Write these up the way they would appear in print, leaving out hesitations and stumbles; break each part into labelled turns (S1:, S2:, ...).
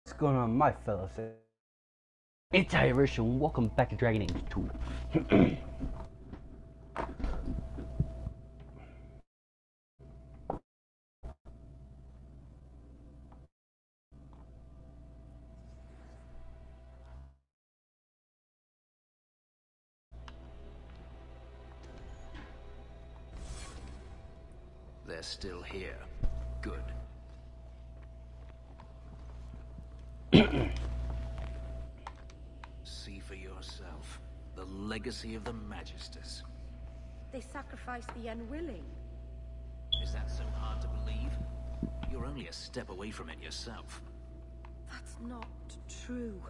S1: What's going on, my fellows? It's Irish, and welcome back to Dragon Age 2.
S2: They're still here. Good. See for yourself. The legacy of the Magisters.
S3: They sacrifice the unwilling.
S2: Is that so hard to believe? You're only a step away from it yourself.
S3: That's not true.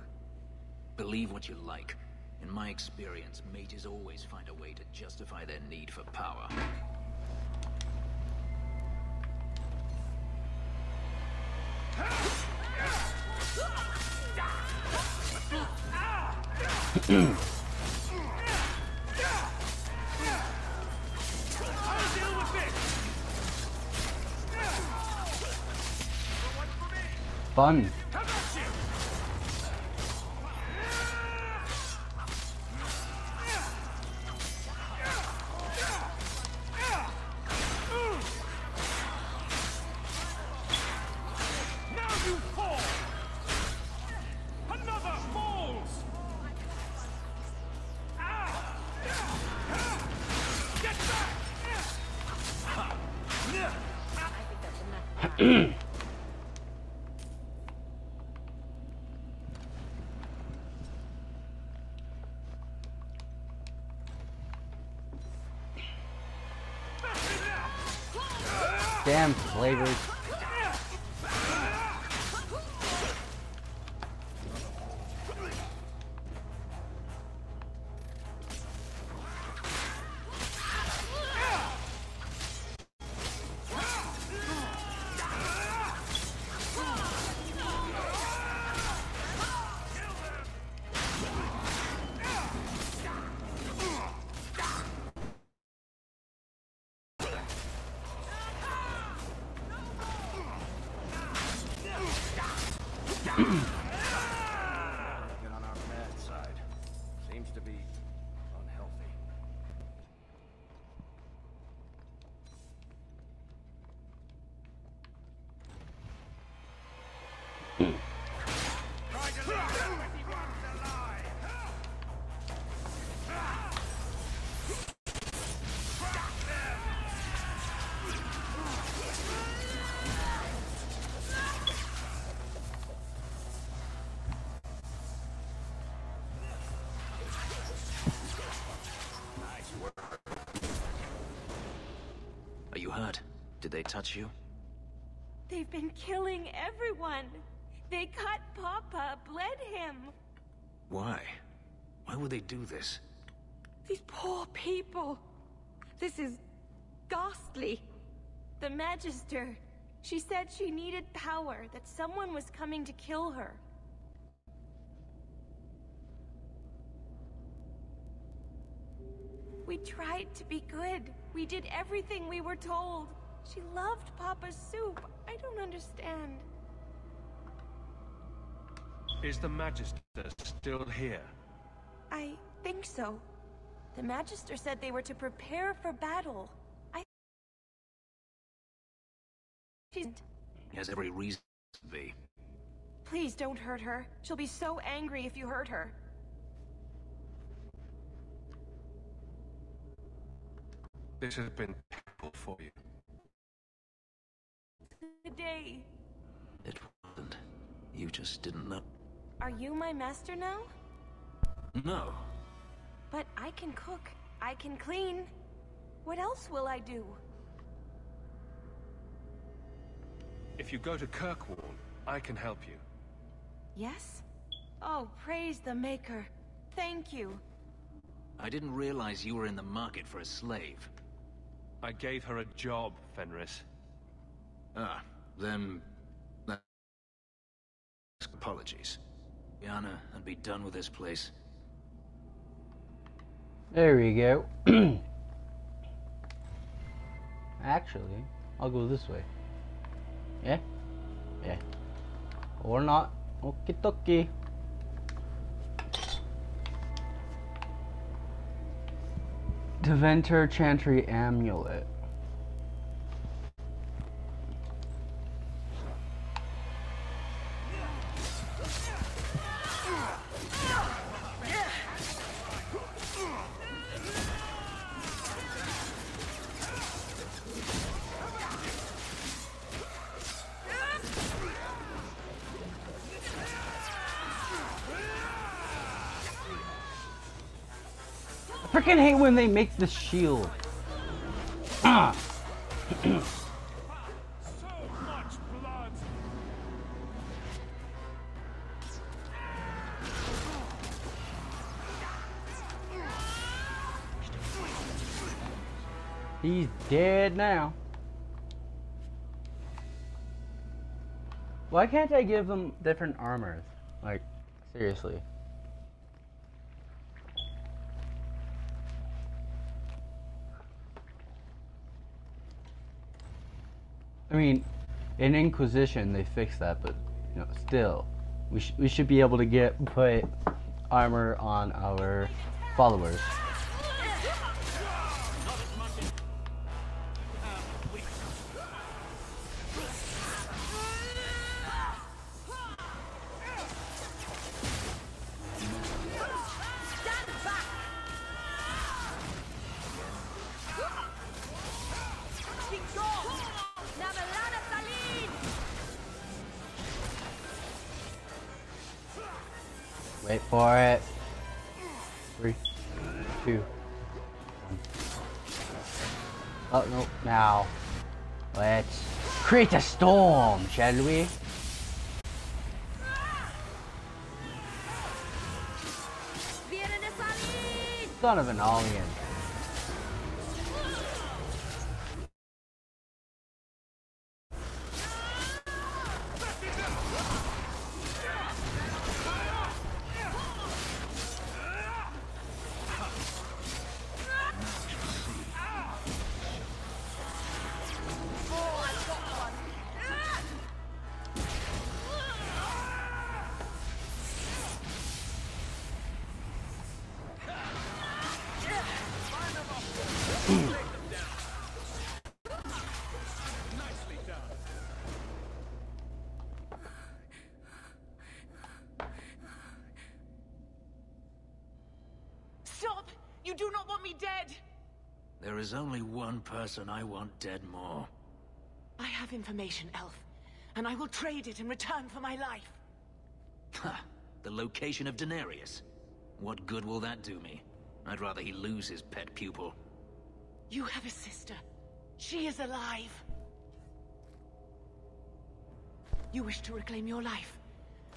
S2: Believe what you like. In my experience, mages always find a way to justify their need for power.
S1: Fun. Damn slavers.
S4: Get on our bad side. Seems to be unhealthy. Try to leave him if he wants to lie.
S2: Are you hurt? Did they touch you?
S3: They've been killing everyone. They cut Papa, bled him.
S2: Why? Why would they do this?
S3: These poor people. This is ghastly. The Magister. She said she needed power, that someone was coming to kill her. We tried to be good. We did everything we were told. She loved Papa's soup. I don't understand.
S5: Is the Magister still here?
S3: I think so. The Magister said they were to prepare for battle.
S2: He has every reason to be.
S3: Please don't hurt her. She'll be so angry if you hurt her.
S5: This has been painful for you.
S3: The day.
S2: It wasn't. You just didn't know.
S3: Are you my master now?
S2: No.
S3: But I can cook. I can clean. What else will I do?
S5: If you go to Kirkwall, I can help you.
S3: Yes? Oh, praise the Maker. Thank you.
S2: I didn't realize you were in the market for a slave.
S5: I gave her a job, Fenris.
S2: Ah, then... apologies. Yana, and be done with this place.
S1: There we go. Actually, I'll go this way. Yeah? Yeah. Or not. Okie dokie. Deventer Chantry Amulet. I freaking hate when they make the shield. Ah.
S5: So much blood.
S1: He's dead now. Why can't I give them different armors? Like, seriously. I mean, in Inquisition they fixed that, but you know, still, we should be able to put armor on our followers. Wait for it. 3, 2, 1. Oh no! Now, let's create a storm, shall we? Son of an alien.
S6: Stop! You do not want me dead!
S2: There is only one person I want dead more.
S6: I have information, Elf, and I will trade it in return for my life.
S2: Ha! The location of Denarius. What good will that do me? I'd rather he lose his pet pupil.
S6: You have a sister. She is alive. You wish to reclaim your life?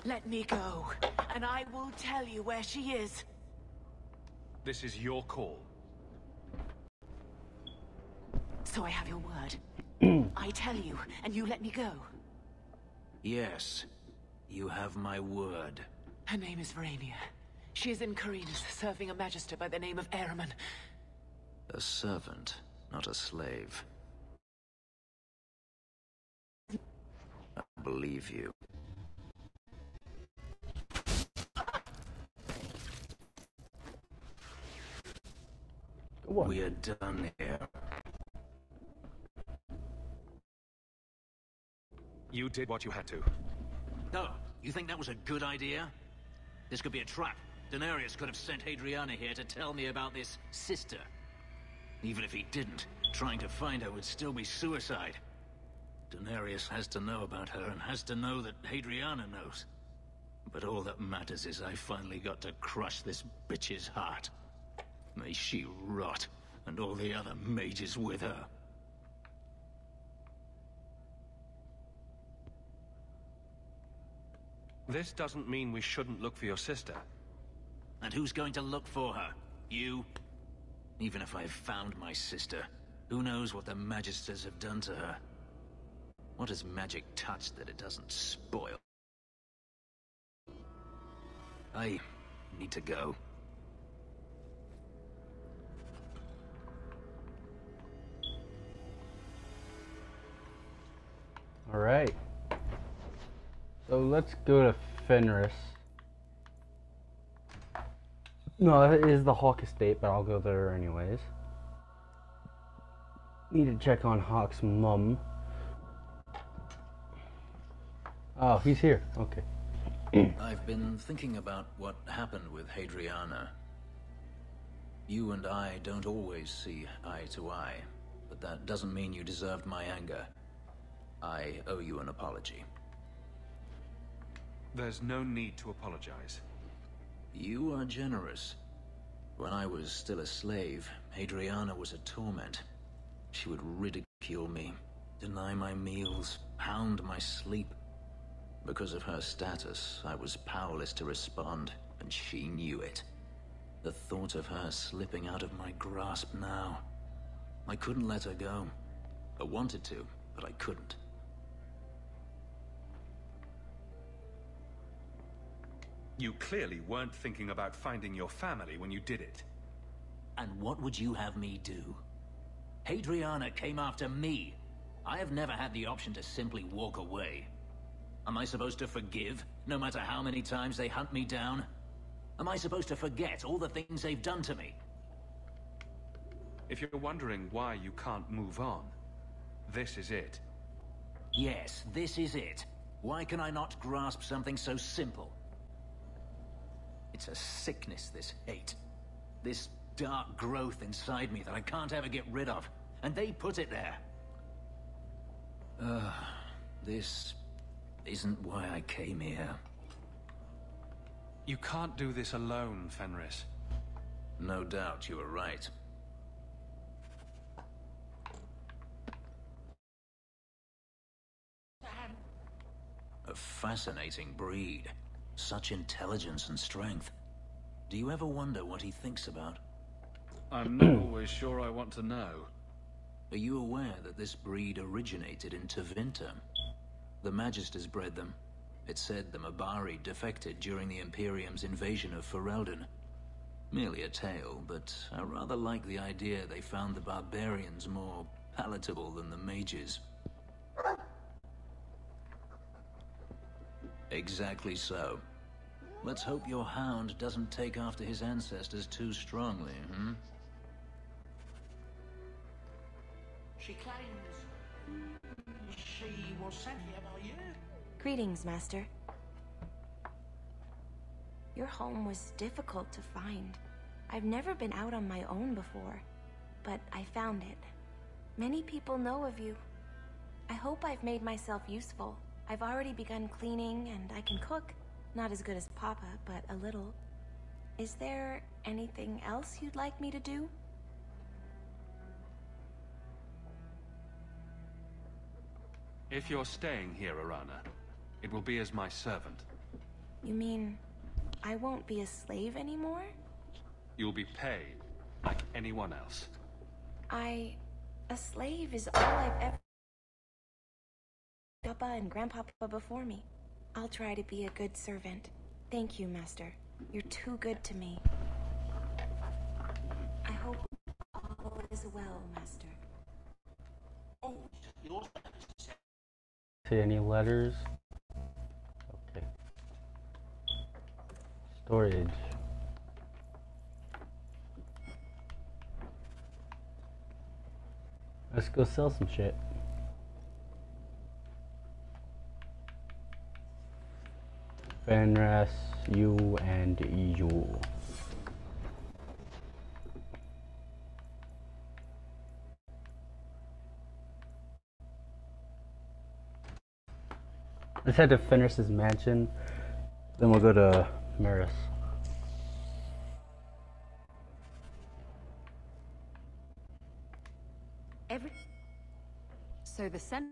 S6: Let me go, and I will tell you where she is.
S5: This is your call.
S6: So I have your word. I tell you, and you let me go.
S2: Yes, you have my word.
S6: Her name is Verania. She is in Carinus, serving a magister by the name of Ahriman.
S2: A servant, not a slave. I believe you. We are done here.
S5: You did what you had to.
S2: Oh, you think that was a good idea? This could be a trap. Denarius could have sent Hadriana here to tell me about this sister. Even if he didn't, trying to find her would still be suicide. Denarius has to know about her and has to know that Hadriana knows. But all that matters is I finally got to crush this bitch's heart. May she rot, and all the other mages with her.
S5: This doesn't mean we shouldn't look for your sister.
S2: And who's going to look for her? You? Even if I've found my sister, who knows what the Magisters have done to her? What has magic touched that it doesn't spoil? I need to go.
S1: All right. So let's go to Fenris. No, it is the Hawk estate, but I'll go there anyways. Need to check on Hawk's mum. Oh, he's here. Okay.
S2: I've been thinking about what happened with Hadriana. You and I don't always see eye to eye, but that doesn't mean you deserved my anger. I owe you an apology.
S5: There's no need to apologize.
S2: You are generous. When I was still a slave, Hadriana was a torment. She would ridicule me, deny my meals, hound my sleep. Because of her status, I was powerless to respond, and she knew it. The thought of her slipping out of my grasp now. I couldn't let her go. I wanted to, but I couldn't.
S5: You clearly weren't thinking about finding your family when you did it.
S2: And what would you have me do? Hadriana came after me. I have never had the option to simply walk away. Am I supposed to forgive, no matter how many times they hunt me down? Am I supposed to forget all the things they've done to me?
S5: If you're wondering why you can't move on, this is it.
S2: Yes, this is it. Why can I not grasp something so simple? It's a sickness, this hate. This dark growth inside me that I can't ever get rid of. And they put it there. This isn't why I came here.
S5: You can't do this alone, Fenris.
S2: No doubt you are right. A fascinating breed. Such intelligence and strength. Do you ever wonder what he thinks about?
S5: I'm not always sure I want to know.
S2: Are you aware that this breed originated in Tevinter? The Magisters bred them. It said the Mabari defected during the Imperium's invasion of Ferelden. Merely a tale, but I rather like the idea they found the barbarians more palatable than the mages. Exactly so. Let's hope your hound doesn't take after his ancestors too strongly, hmm?
S6: She claims she was sent here by you.
S3: Greetings, Master. Your home was difficult to find. I've never been out on my own before, but I found it. Many people know of you. I hope I've made myself useful. I've already begun cleaning, and I can cook. Not as good as Papa, but a little. Is there anything else you'd like me to do?
S5: If you're staying here, Arana, it will be as my servant.
S3: You mean I won't be a slave anymore?
S5: You'll be paid like anyone else.
S3: A slave is all I've ever... Papa and Grandpapa before me. I'll try to be a good servant. Thank you, Master. You're too good to me. I hope all is well, Master.
S1: See any letters? Okay. Storage. Let's go sell some shit. Fenris, you and you. Let's head to Fenris's mansion, then we'll go to Maris.
S7: So the center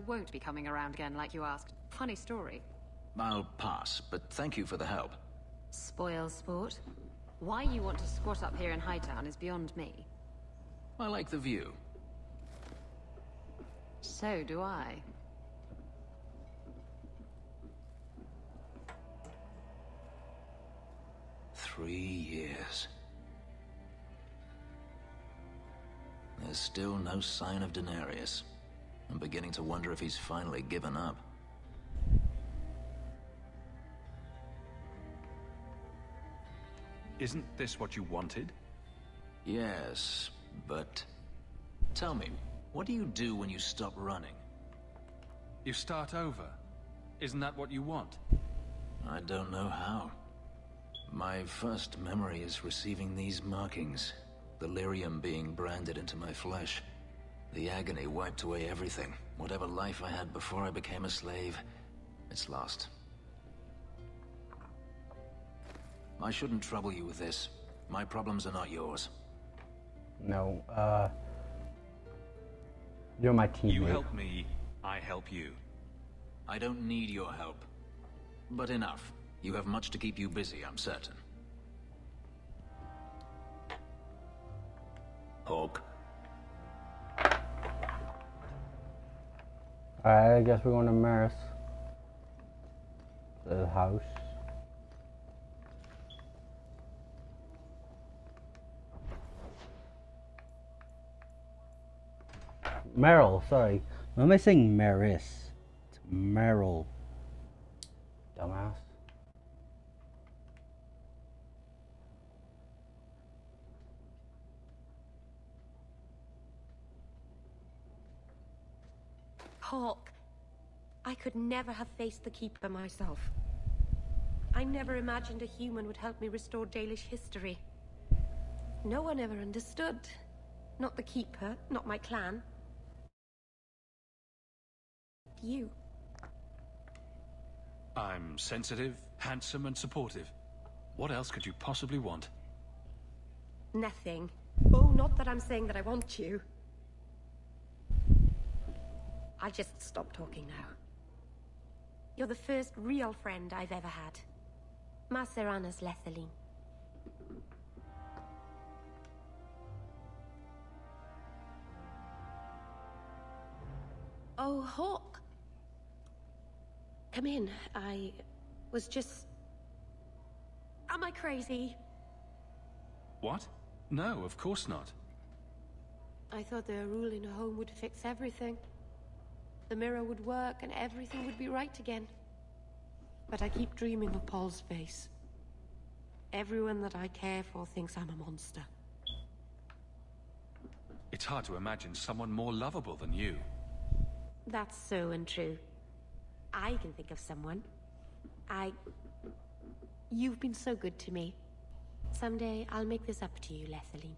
S7: won't be coming around again like you asked. Funny story.
S2: I'll pass, but thank you for the help.
S7: Spoil sport. Why you want to squat up here in Hightown is beyond me.
S2: I like the view.
S7: So do I.
S2: Three years. There's still no sign of Denarius. I'm beginning to wonder if he's finally given up.
S5: Isn't this what you wanted?
S2: Yes, but... Tell me, what do you do when you stop running?
S5: You start over. Isn't that what you want?
S2: I don't know how. My first memory is receiving these markings. The lyrium being branded into my flesh. The agony wiped away everything. Whatever life I had before I became a slave, it's lost. I shouldn't trouble you with this. My problems are not yours.
S1: No, you're my teammate.
S5: You help me, I help you.
S2: I don't need your help. But enough. You have much to keep you busy, I'm certain. Hawk.
S1: Alright, I guess we're going to Maris. The house. Meryl, sorry. Why am I saying Maris? It's Meryl. Dumbass.
S8: Hawk, I could never have faced the Keeper myself. I never imagined a human would help me restore Dalish history. No one ever understood. Not the Keeper, not my clan. You.
S5: I'm sensitive, handsome, and supportive. What else could you possibly want?
S8: Nothing. Oh, not that I'm saying that I want you. I'll just stop talking now. You're the first real friend I've ever had. Ma Serana's Lethaline. Oh, Hawk. Come in. I was just... Am I crazy?
S5: What? No, of course not.
S8: I thought their rule in a home would fix everything. The mirror would work and everything would be right again. But I keep dreaming of Paul's face. Everyone that I care for thinks I'm a monster.
S5: It's hard to imagine someone more lovable than you.
S8: That's so untrue. I can think of someone. You've been so good to me. Someday I'll make this up to you, Lethaline.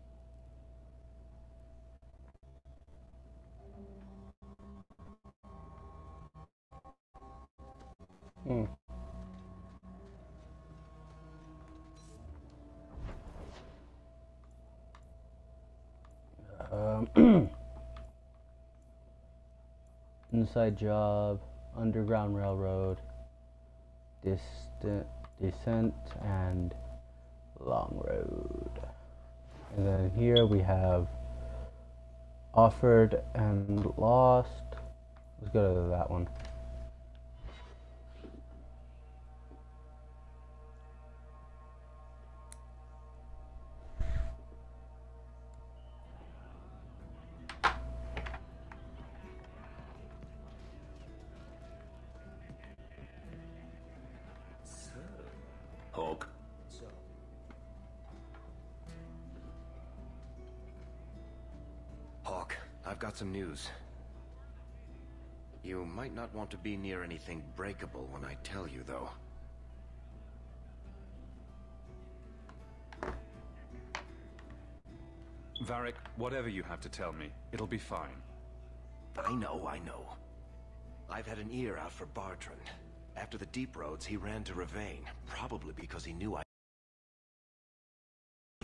S1: Inside job, underground railroad, descent, and long road. And then here we have offered and lost. Let's go to that one.
S2: Hawk.
S4: Hawk, I've got some news. You might not want to be near anything breakable when I tell you, though.
S5: Varric, whatever you have to tell me, it'll be fine.
S4: I know. I've had an ear out for Bartrand. After the Deep Roads, he ran to Ravane, probably because he knew I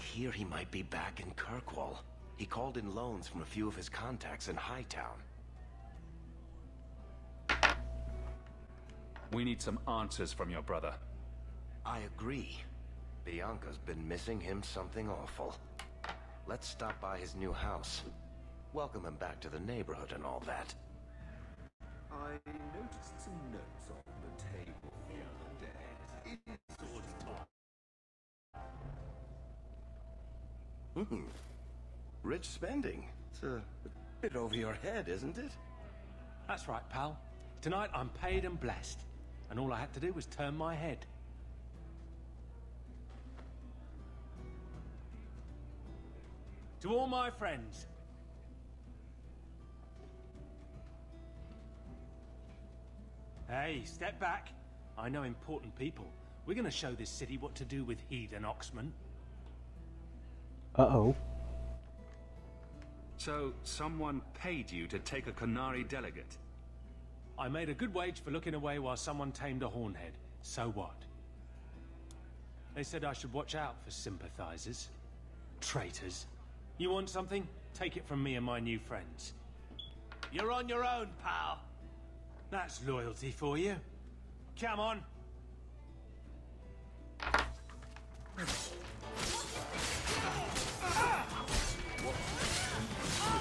S4: hear he might be back in Kirkwall. He called in loans from a few of his contacts in Hightown.
S5: We need some answers from your brother.
S4: I agree. Bianca's been missing him something awful. Let's stop by his new house. Welcome him back to the neighborhood and all that.
S9: I noticed some notes on the table the other day. It's sort of
S4: Rich spending. It's a bit over your head, isn't it?
S10: That's right, pal. Tonight I'm paid and blessed. And all I had to do was turn my head. To all my friends. Hey, step back. I know important people. We're gonna show this city what to do with heathen Oxman.
S1: Uh-oh.
S5: So, someone paid you to take a Qunari delegate?
S10: I made a good wage for looking away while someone tamed a hornhead. So what? They said I should watch out for sympathizers. Traitors. You want something? Take it from me and my new friends. You're on your own, pal. That's loyalty for you. Come on.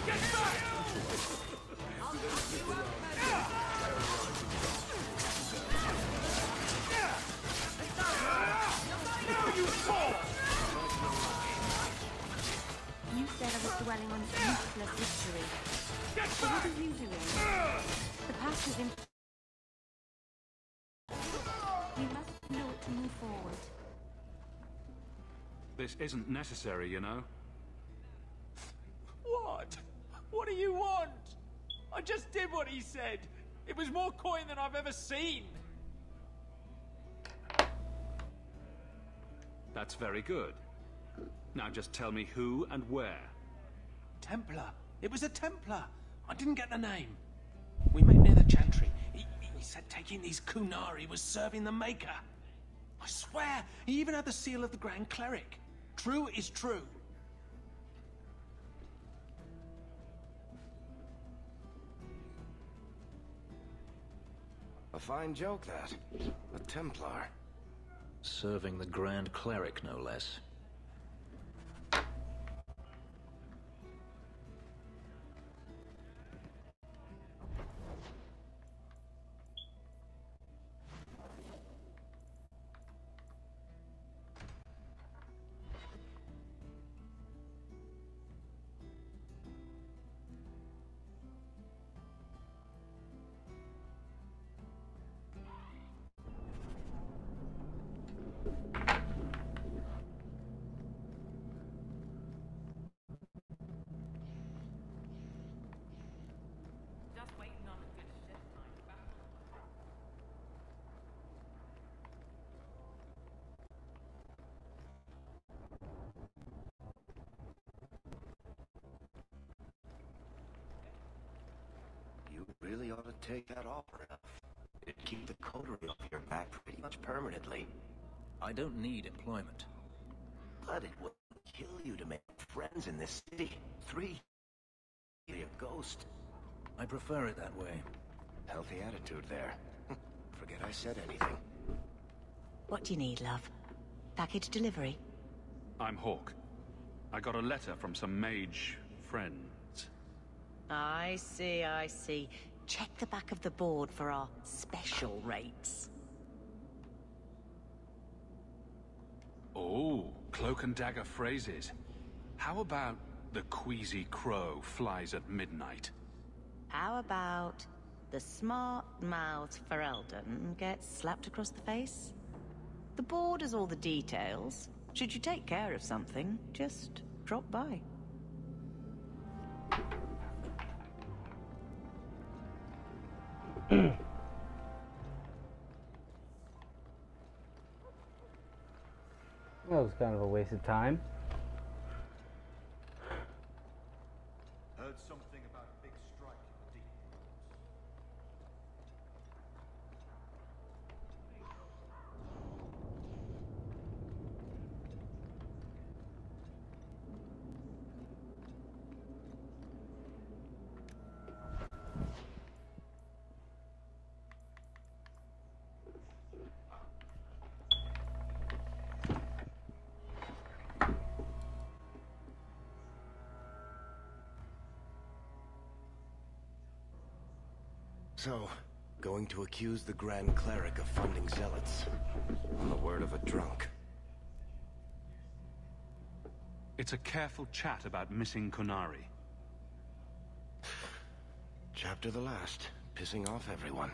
S10: Get back! You
S3: said I was dwelling on useless history. So what are you doing? The past is in... We must know it to move forward.
S5: This isn't necessary, you know.
S10: What? What do you want? I just did what he said. It was more coin than I've ever seen.
S5: That's very good. Now just tell me who and where.
S10: Templar. It was a Templar. I didn't get the name. We met near the Chantry. He said taking these Qunari was serving the Maker. I swear, he even had the seal of the Grand Cleric. True is true.
S4: A fine joke, that. A Templar.
S2: Serving the Grand Cleric, no less.
S4: You really ought to take that offer up. It'd keep the coterie off your back pretty much permanently.
S2: I don't need employment.
S4: But it would kill you to make friends in this city. 3. Be a ghost.
S2: I prefer it that way.
S4: Healthy attitude there. Forget I said anything.
S6: What do you need, love? Package delivery?
S5: I'm Hawk. I got a letter from some mage friends.
S6: I see, I see. Check the back of the board for our special rates.
S5: Oh, cloak and dagger phrases. How about the queasy crow flies at midnight?
S6: How about the smart-mouthed Ferelden gets slapped across the face? The board has all the details. Should you take care of something, just drop by.
S1: That was kind of a waste of time.
S9: Heard something about a big strike in the deep woods.
S4: So, going to accuse the Grand Cleric of funding zealots. On the word of a drunk.
S5: It's a careful chat about missing Qunari.
S4: Chapter the last. Pissing off everyone.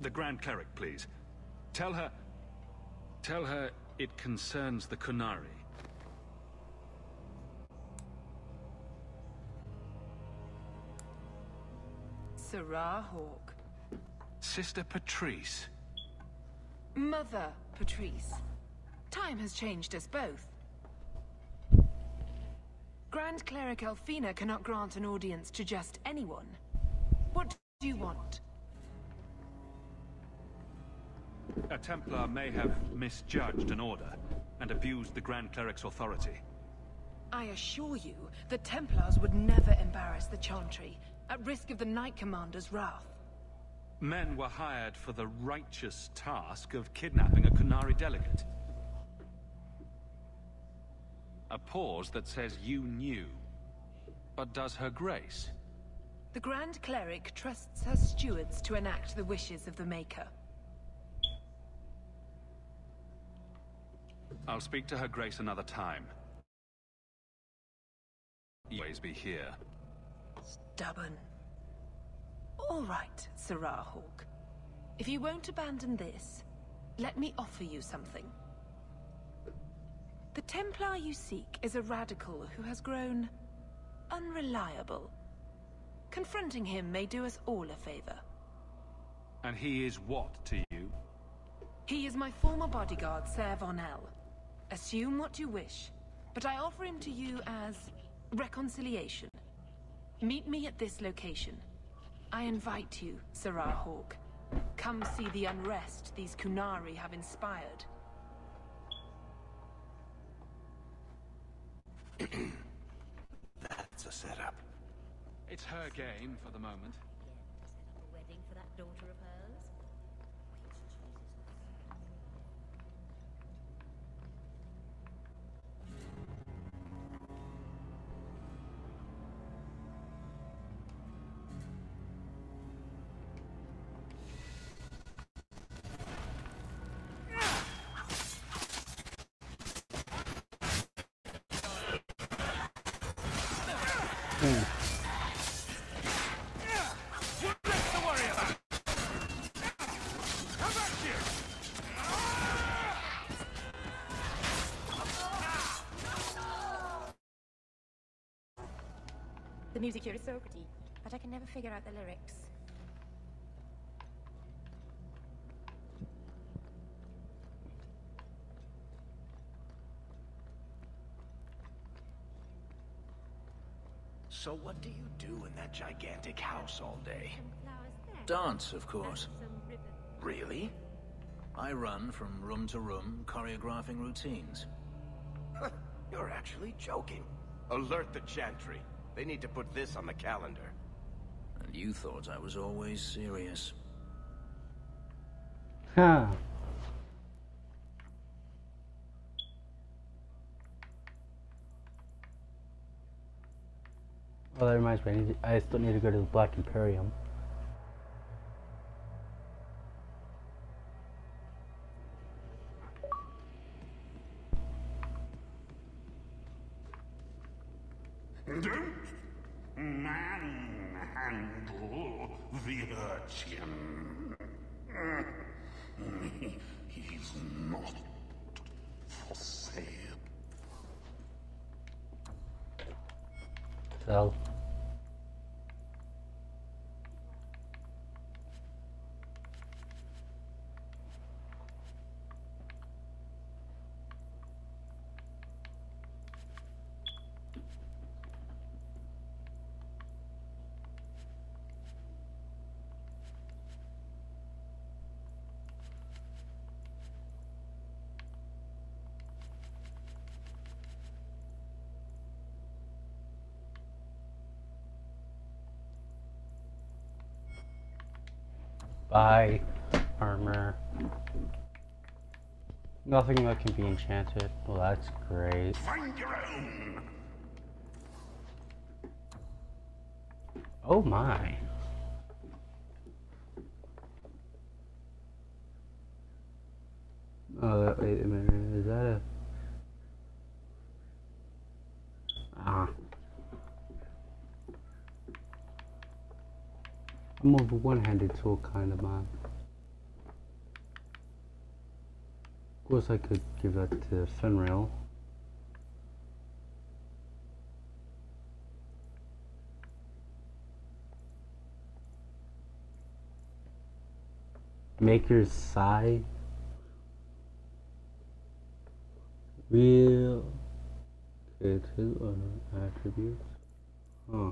S5: The Grand Cleric, please. Tell her it concerns the Qunari.
S11: Sarah Hawke.
S5: Sister Patrice.
S11: Mother Patrice. Time has changed us both. Grand Cleric Elfina cannot grant an audience to just anyone. What do you want?
S5: A Templar may have misjudged an order and abused the Grand Cleric's authority.
S11: I assure you, the Templars would never embarrass the Chantry, at risk of the Knight Commander's wrath.
S5: Men were hired for the righteous task of kidnapping a Kunari delegate. A pause that says you knew. But does her grace?
S11: The Grand Cleric trusts her stewards to enact the wishes of the Maker.
S5: I'll speak to her grace another time. Always be here.
S11: Stubborn. All right, Sarah Hawke. If you won't abandon this, let me offer you something. The Templar you seek is a radical who has grown unreliable. Confronting him may do us all a favor.
S5: And he is what to you?
S11: He is my former bodyguard, Ser Von L. Assume what you wish, but I offer him to you as reconciliation. Meet me at this location. I invite you, Sarah Hawke. Come see the unrest these Kunari have inspired.
S4: That's a setup.
S5: It's her game for the moment.
S7: A wedding for that daughter of hers?
S3: The music here is so pretty, but I can never figure out the lyrics.
S4: So what do you do in that gigantic house all day?
S2: Dance, of course.
S4: Really?
S2: I run from room to room, choreographing routines.
S4: You're actually joking. Alert the Chantry. They need to put this on the calendar.
S2: And you thought I was always serious.
S1: Huh. Well, that reminds me, I still need to go to the Black Imperium.
S12: Don't manhandle the urchin. He's not for sale.
S1: So. Buy armor. Nothing that can be enchanted. Well, that's great.
S12: Find your own.
S1: Oh my. Oh, wait a minute. Is that a... Ah. I'm more of a one-handed tool kind of man. Of course I could give that to Fenrir. Maker's sigh. Real. Okay, two attributes. Huh.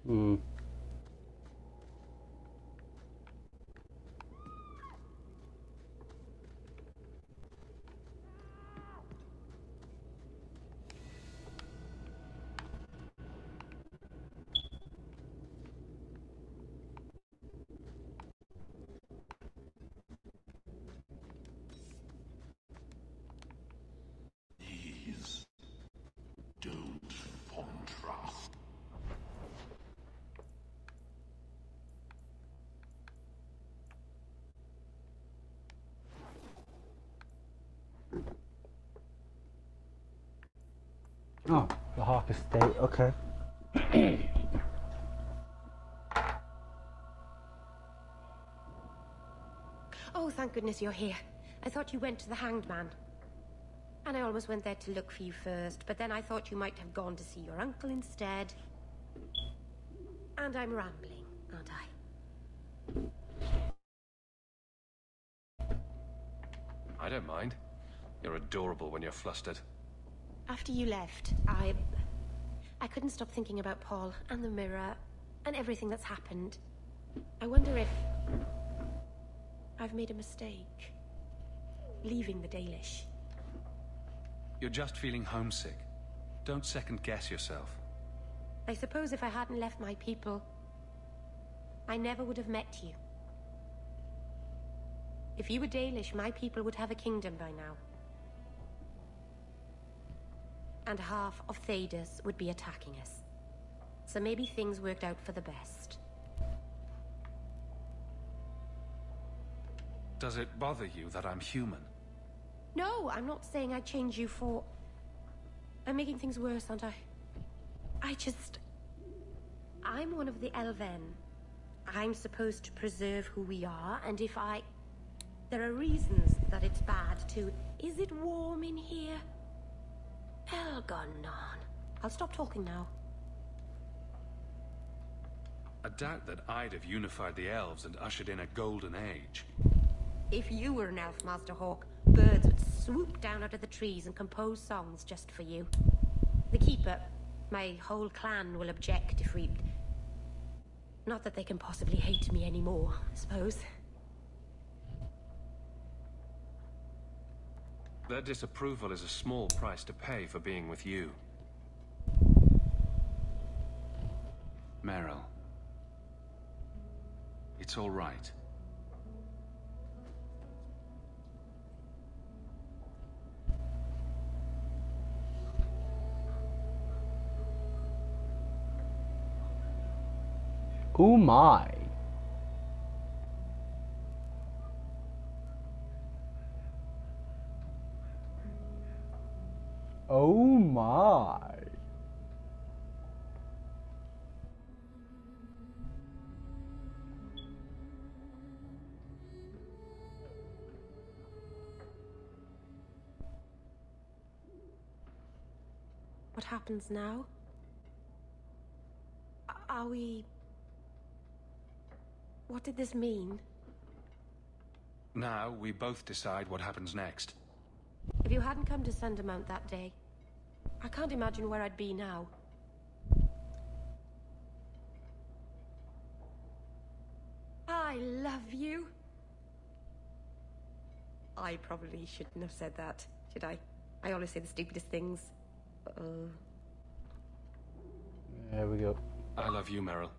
S1: Hmm.
S12: Please don't contrast.
S1: Oh, the Hawk Estate. Okay.
S8: Oh, thank goodness you're here. I thought you went to the Hanged Man. And I almost went there to look for you first, but then I thought you might have gone to see your uncle instead. And I'm rambling, aren't I?
S13: I don't mind. You're adorable when you're flustered.
S8: After you left, I couldn't stop thinking about Paul and the mirror and everything that's happened. I wonder if I've made a mistake leaving the Dalish.
S5: You're just feeling homesick. Don't second guess yourself.
S8: I suppose if I hadn't left my people, I never would have met you. If you were Dalish, my people would have a kingdom by now. And half of Thedas would be attacking us. So maybe things worked out for the best.
S5: Does it bother you that I'm human?
S8: No, I'm not saying I change you for... I'm making things worse, aren't I? I'm one of the Elven. I'm supposed to preserve who we are, and if I... There are reasons that it's bad to... Is it warm in here? Elgonon. I'll stop talking now.
S5: I doubt that I'd have unified the elves and ushered in a golden age.
S8: If you were an elf, Master Hawk, birds would swoop down out of the trees and compose songs just for you. The Keeper, my whole clan will object if we... Not that they can possibly hate me anymore, I suppose.
S5: Their disapproval is a small price to pay for being with you. Meryl. It's all right.
S1: Oh my. Oh my.
S8: What happens now? Are we... What did this mean?
S5: Now, we both decide what happens next.
S8: If you hadn't come to Sundermount that day, I can't imagine where I'd be now. I love you. I probably shouldn't have said that, should I? I always say the stupidest things. Uh-oh.
S1: There we go.
S5: I love you, Meryl.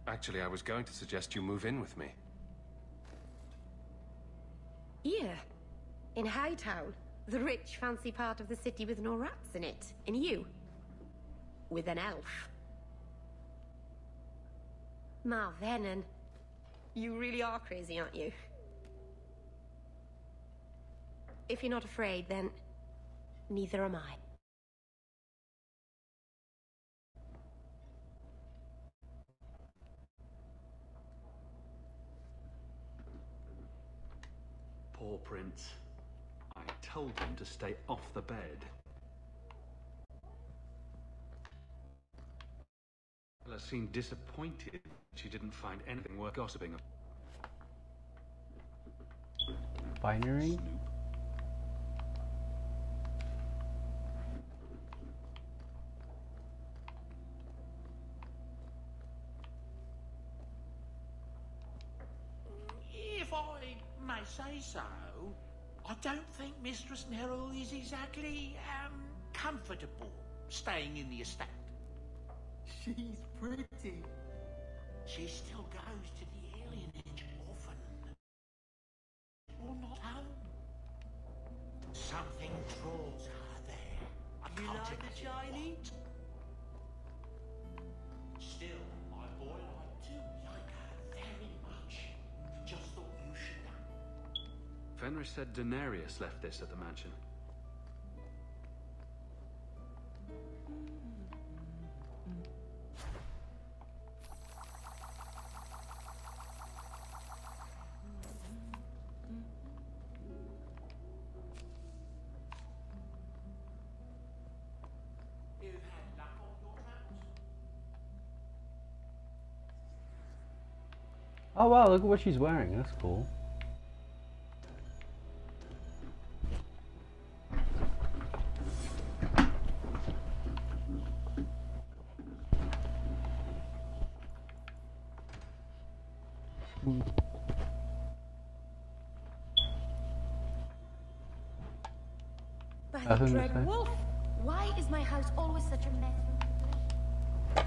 S5: Actually, I was going to suggest you move in with me.
S8: Here, in Hightown, the rich, fancy part of the city with no rats in it. And you, with an elf. Marvenon, you really are crazy, aren't you? If you're not afraid, then neither am I.
S5: Poor Prince. I told him to stay off the bed. Ella seemed disappointed she didn't find anything worth gossiping about.
S1: Binary?
S14: If I may say so, I don't think Mistress Nerul is exactly, comfortable staying in the estate.
S9: She's pretty.
S14: She still goes to the alienage often. Or not home. Something draws her there. I
S9: You
S14: can't
S9: like the
S14: imagine
S9: shiny?
S14: what. Still, my boy, I do like her very much. Just thought you should know.
S5: Fenris said Daenerys left this at the mansion.
S14: You've had luck on your travels?
S1: Oh wow, look at what she's wearing. That's cool.
S8: By the
S1: Nothing to
S8: dread
S1: say.
S8: wolf, why is my house always such a mess?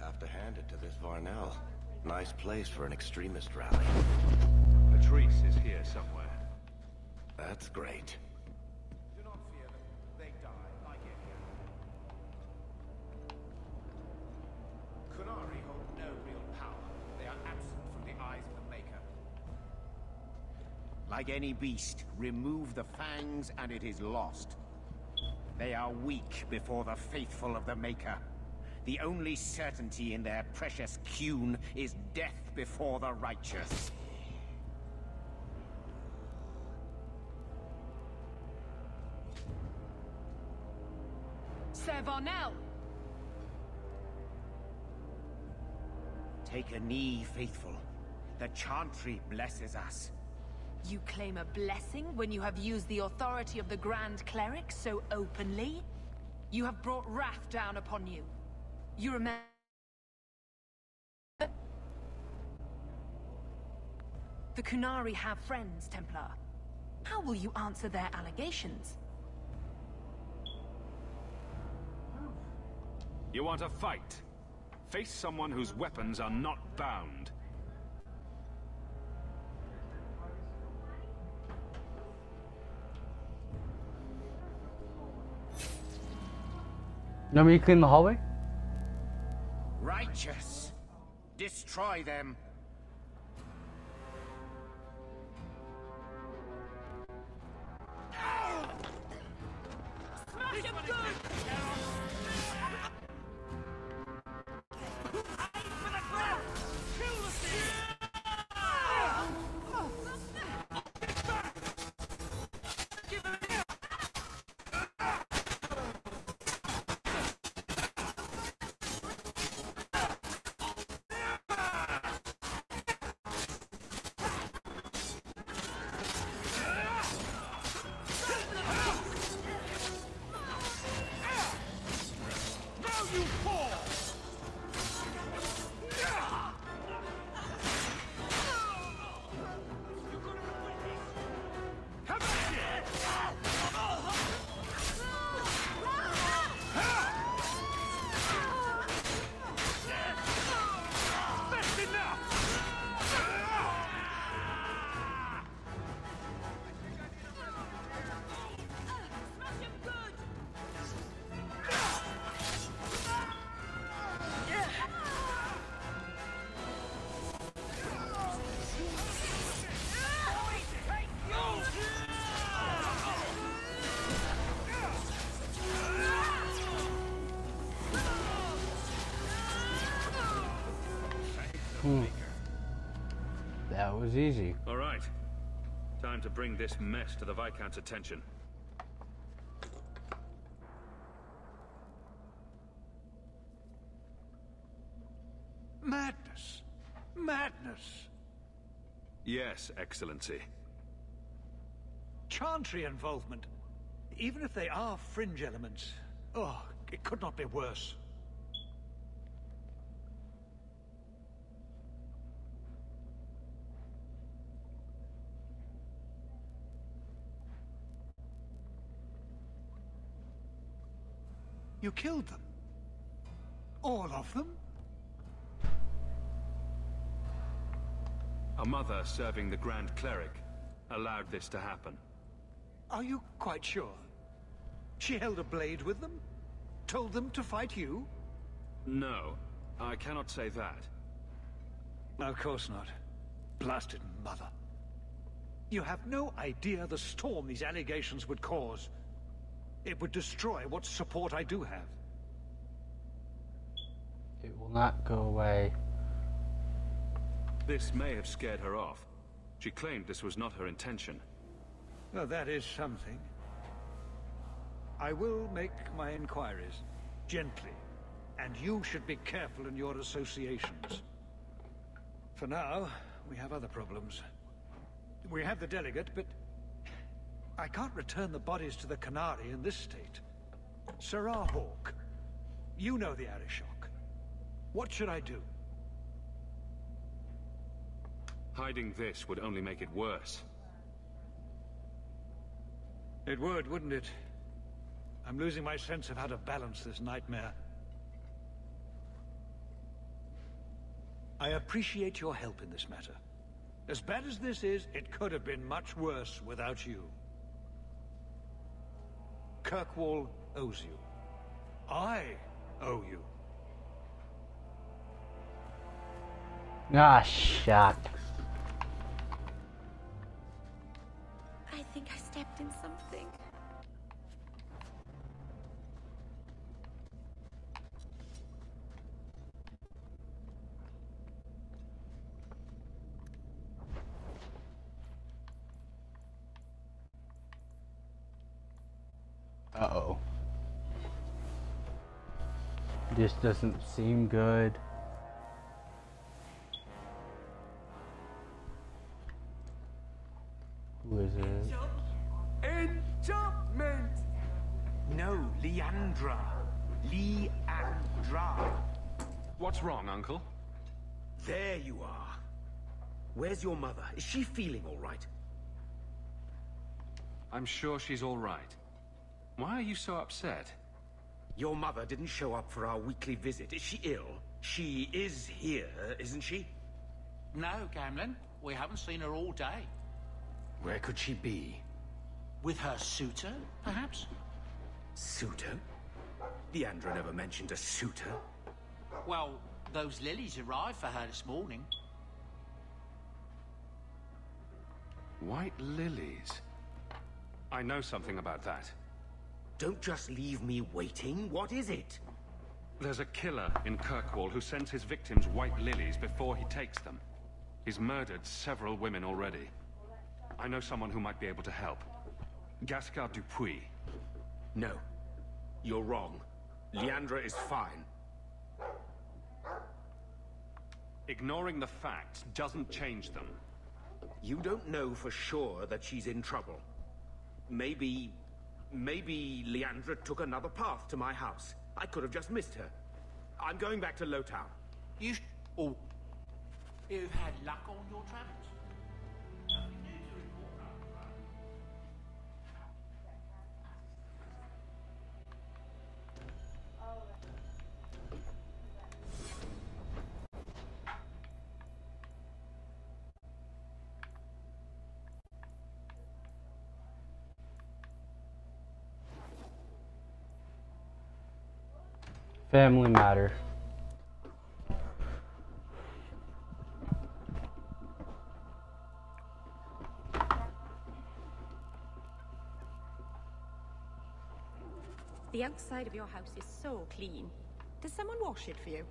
S4: Have to hand it to this Varnell. Nice place for an extremist rally.
S5: Patrice is here somewhere.
S4: That's great.
S9: Do not fear them. They die like any other. Kunari hold no real power. They are absent from the eyes of the Maker.
S15: Like any beast, remove the fangs and it is lost. They are weak before the faithful of the Maker. The only certainty in their precious Qun is death before the righteous.
S11: Sir Varnell!
S15: Take a knee, faithful. The Chantry blesses us.
S11: You claim a blessing when you have used the authority of the Grand Cleric so openly? You have brought wrath down upon you. You remember... The Kunari have friends, Templar. How will you answer their allegations?
S5: You want a fight? Face someone whose weapons are not bound.
S1: You want me to clean the hallway?
S15: Righteous! Destroy them!
S11: Smash him good!
S1: That was easy.
S5: All right. Time to bring this mess to the Viscount's attention.
S16: Madness! Madness!
S5: Yes, Excellency.
S16: Chantry involvement. Even if they are fringe elements. Oh, it could not be worse. You killed them? All of them?
S5: A mother serving the Grand Cleric allowed this to happen.
S16: Are you quite sure? She held a blade with them? Told them to fight you?
S5: No, I cannot say that.
S16: Of course not. Blasted mother. You have no idea the storm these allegations would cause. It would destroy what support I do have.
S1: It will not go away.
S5: This may have scared her off. She claimed this was not her intention.
S16: Well, that is something. I will make my inquiries, gently, and you should be careful in your associations. For now, we have other problems. We have the delegate, but I can't return the bodies to the Canary in this state. Sarah Hawk, you know the Arishok. What should I do?
S5: Hiding this would only make it worse.
S16: It would, wouldn't it? I'm losing my sense of how to balance this nightmare. I appreciate your help in this matter. As bad as this is, it could have been much worse without you. Kirkwall owes you. I owe you.
S1: Ah, shucks.
S8: I think I stepped in something.
S1: Uh-oh. This doesn't seem good. Who is it?
S15: Enchantment! No, Leandra. Leandra.
S5: What's wrong, Uncle?
S15: There you are. Where's your mother? Is she feeling all right?
S5: I'm sure she's all right. Why are you so upset?
S15: Your mother didn't show up for our weekly visit. Is she ill? She is here, isn't she?
S14: No, Gamlin. We haven't seen her all day.
S15: Where could she be?
S14: With her suitor, perhaps?
S15: Suitor? Leandra never mentioned a suitor.
S14: Well, those lilies arrived for her this morning.
S5: White lilies? I know something about that.
S15: Don't just leave me waiting. What is it?
S5: There's a killer in Kirkwall who sends his victims white lilies before he takes them. He's murdered several women already. I know someone who might be able to help. Gascar Dupuis.
S15: No. You're wrong. Leandra is fine.
S5: Ignoring the facts doesn't change them.
S15: You don't know for sure that she's in trouble. Maybe Leandra took another path to my house. I could have just missed her. I'm going back to Lowtown.
S14: You've had luck on your travels?
S1: Family matter.
S8: The outside of your house is so clean. Does someone wash it for you?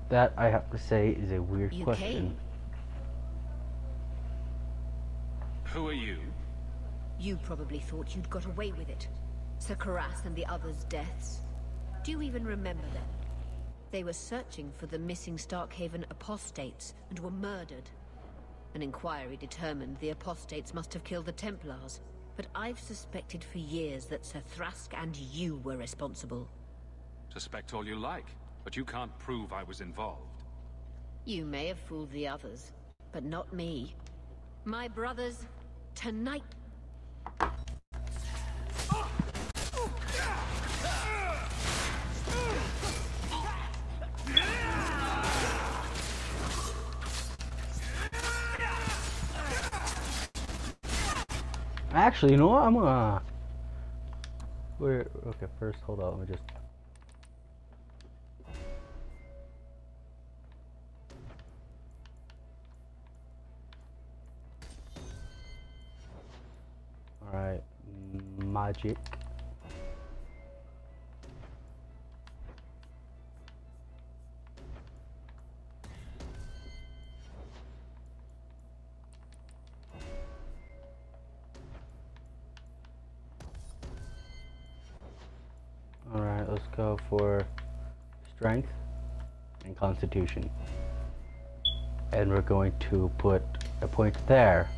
S1: That, I have to say, is a weird question.
S5: Who are you?
S7: You probably thought you'd got away with it. Sir Karas and the others' deaths. Do you even remember them? They were searching for the missing Starkhaven apostates and were murdered. An inquiry determined the apostates must have killed the Templars, but I've suspected for years that Sir Thrask and you were responsible.
S5: Suspect all you like, but you can't prove I was involved.
S7: You may have fooled the others, but not me. My brothers, tonight...
S1: Actually, you know what? I'm gonna... Okay, first, hold on. Let me just... Alright, magic. Alright, let's go for strength and constitution. And we're going to put a point there.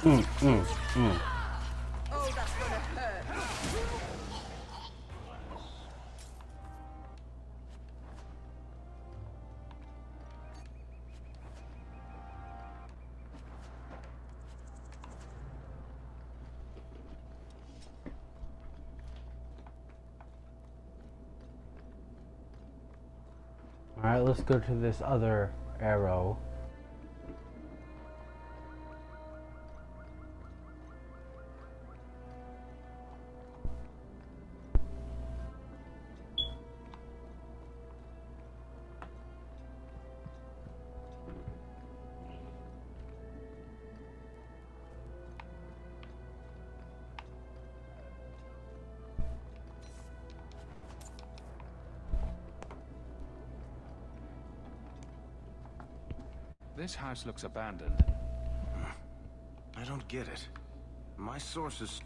S11: Oh, that's gonna hurt.
S1: Alright, let's go to this other arrow.
S5: This house looks abandoned.
S4: I don't get it. My sources...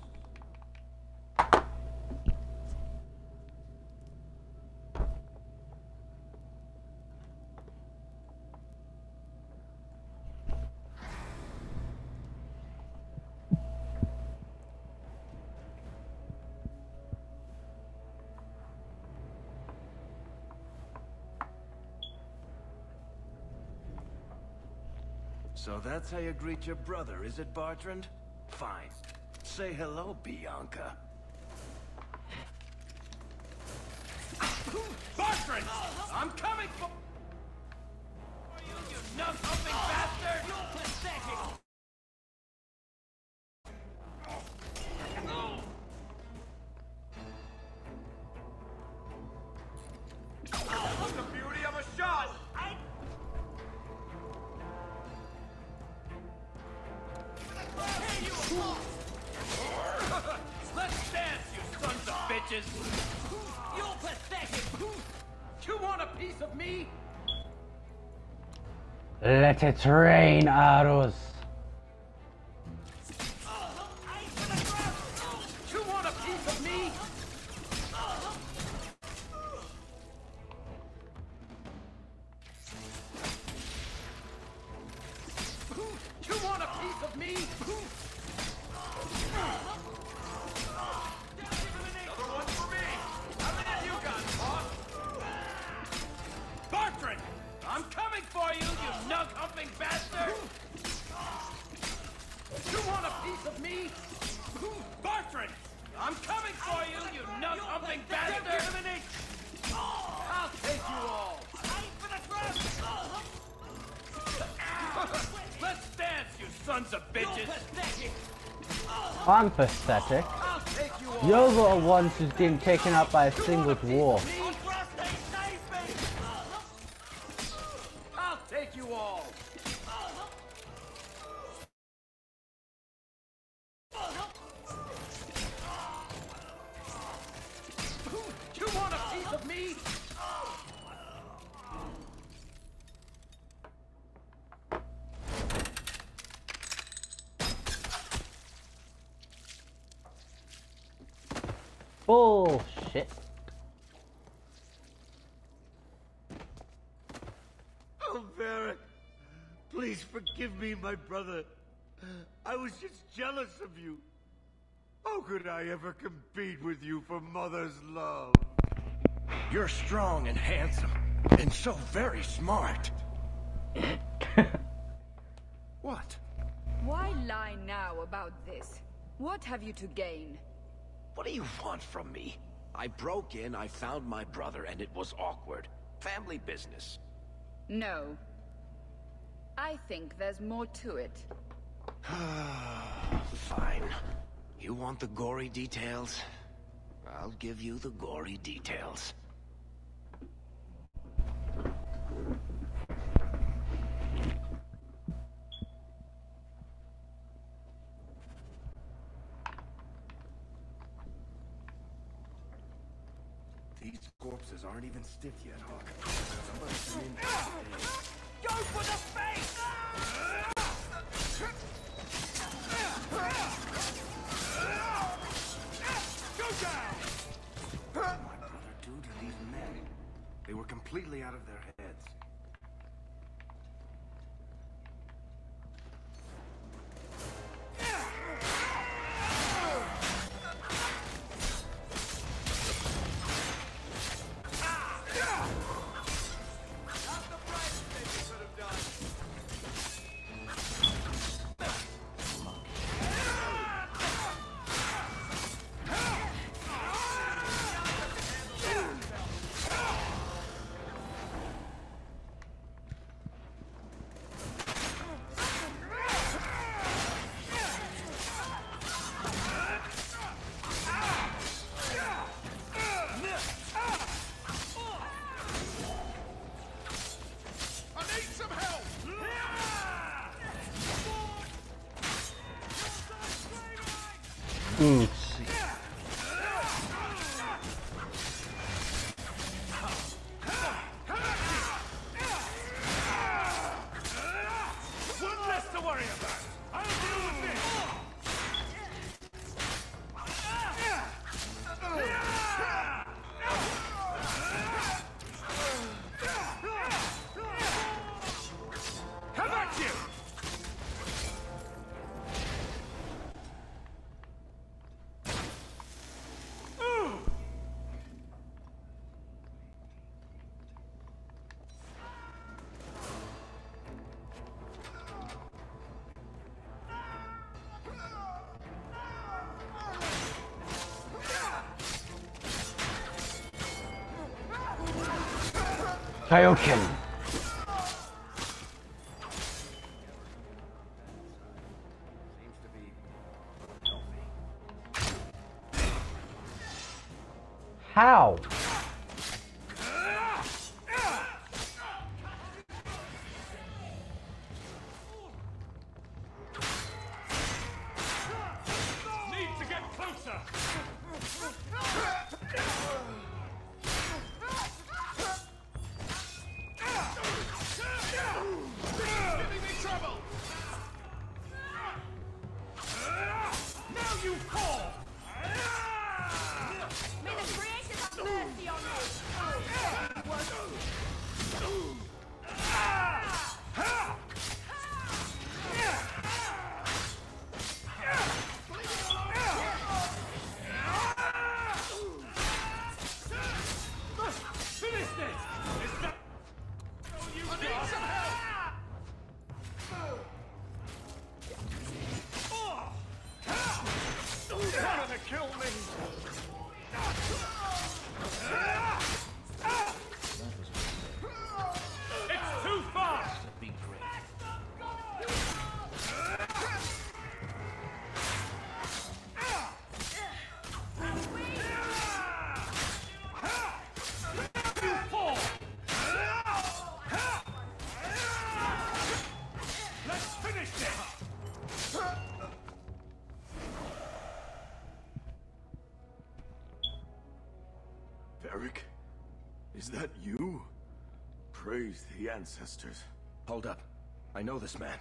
S4: So that's how you greet your brother, is it, Bartrand? Fine. Say hello, Bianca.
S17: Bartrand! I'm coming for you nut-humping bastard! You're pathetic! What's the beauty of a shot? Let's dance, you sons of bitches! You're pathetic! You want a piece of me?
S1: Let it rain, arrows.
S17: You want a piece of me? You want a piece of me? for you, you nug-humping bastard! You want a piece of me? Bartran! I'm coming for you, you nug-humping bastard! Give him an inch! I'll take you all! For the Let's dance, you sons of bitches!
S1: I'm pathetic. You're the ones who's getting taken out by a single dwarf.
S17: I'll take you all! You want a piece of me?
S1: Bullshit.
S18: Oh, Varric, please forgive me, my brother. I was just jealous of you. How could I ever compete with you for Mother's love?
S4: You're strong and handsome, and so very smart. What?
S19: Why lie now about this? What have you to gain?
S4: What do you want from me? I broke in, I found my brother, and it was awkward. Family business.
S19: No. I think there's more to it.
S4: Fine. You want the gory details? I'll give you the gory details.
S9: These corpses aren't even stiff yet, Hawk. Somebody come in.
S17: Go for the face! Go down!
S9: What did my brother do to these men? They were completely out of their heads.
S17: One less to worry about. I'll deal with this. How about you?
S1: Kaioken. How?
S17: Need to get closer. Giving me trouble. Now you fall.
S8: May the creators of this
S18: Is that you? Praise the ancestors.
S4: Hold up. I know this man.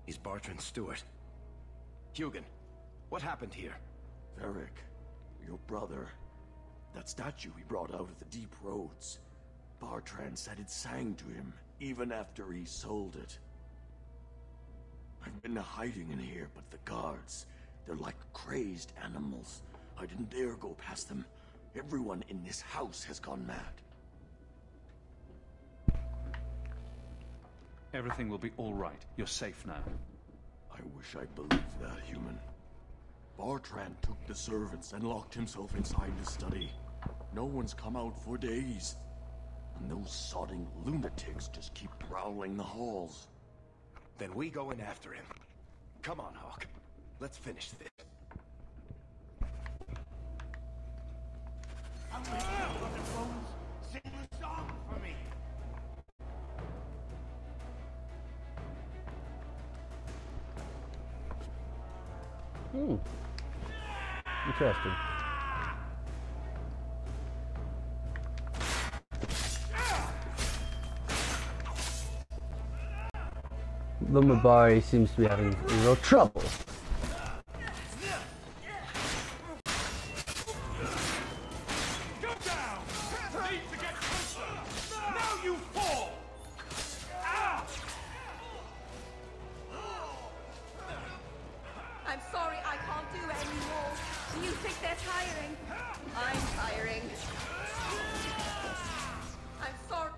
S4: He's Bartrand Stewart. Hugin, what happened here?
S18: Varric, your brother. That statue he brought out of the deep roads. Bartrand said it sang to him, even after he sold it. I've been hiding in here, but the guards, they're like crazed animals. I didn't dare go past them. Everyone in this house has gone mad.
S5: Everything will be all right. You're safe now.
S18: I wish I believed that, human. Bartrand took the servants and locked himself inside the study. No one's come out for days. And those sodding lunatics just keep prowling the halls.
S4: Then we go in after him. Come on, Hawk. Let's finish this.
S14: I'm waiting for the bones. Sing a song for me.
S1: Interesting. Lumabari seems to be having a little trouble.
S20: I'm sorry, I can't do anymore. Do you think they're tiring? I'm tiring. I'm sorry.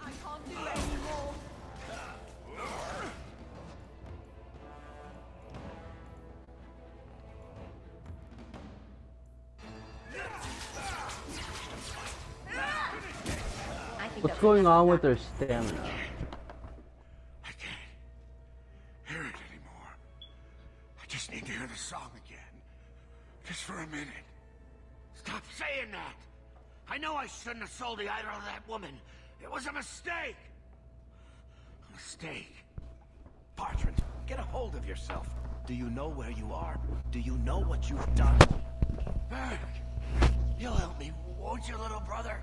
S20: I can't do anymore.
S1: What's going on with their stamina?
S18: I can't hear it anymore. I just need to hear the song again. Just for a minute.
S14: Stop saying that! I know I shouldn't have sold the idol to that woman. It was a mistake!
S4: A mistake? Bartrand, get a hold of yourself. Do you know where you are? Do you know what you've done?
S14: Varric, you'll help me, won't you, little brother?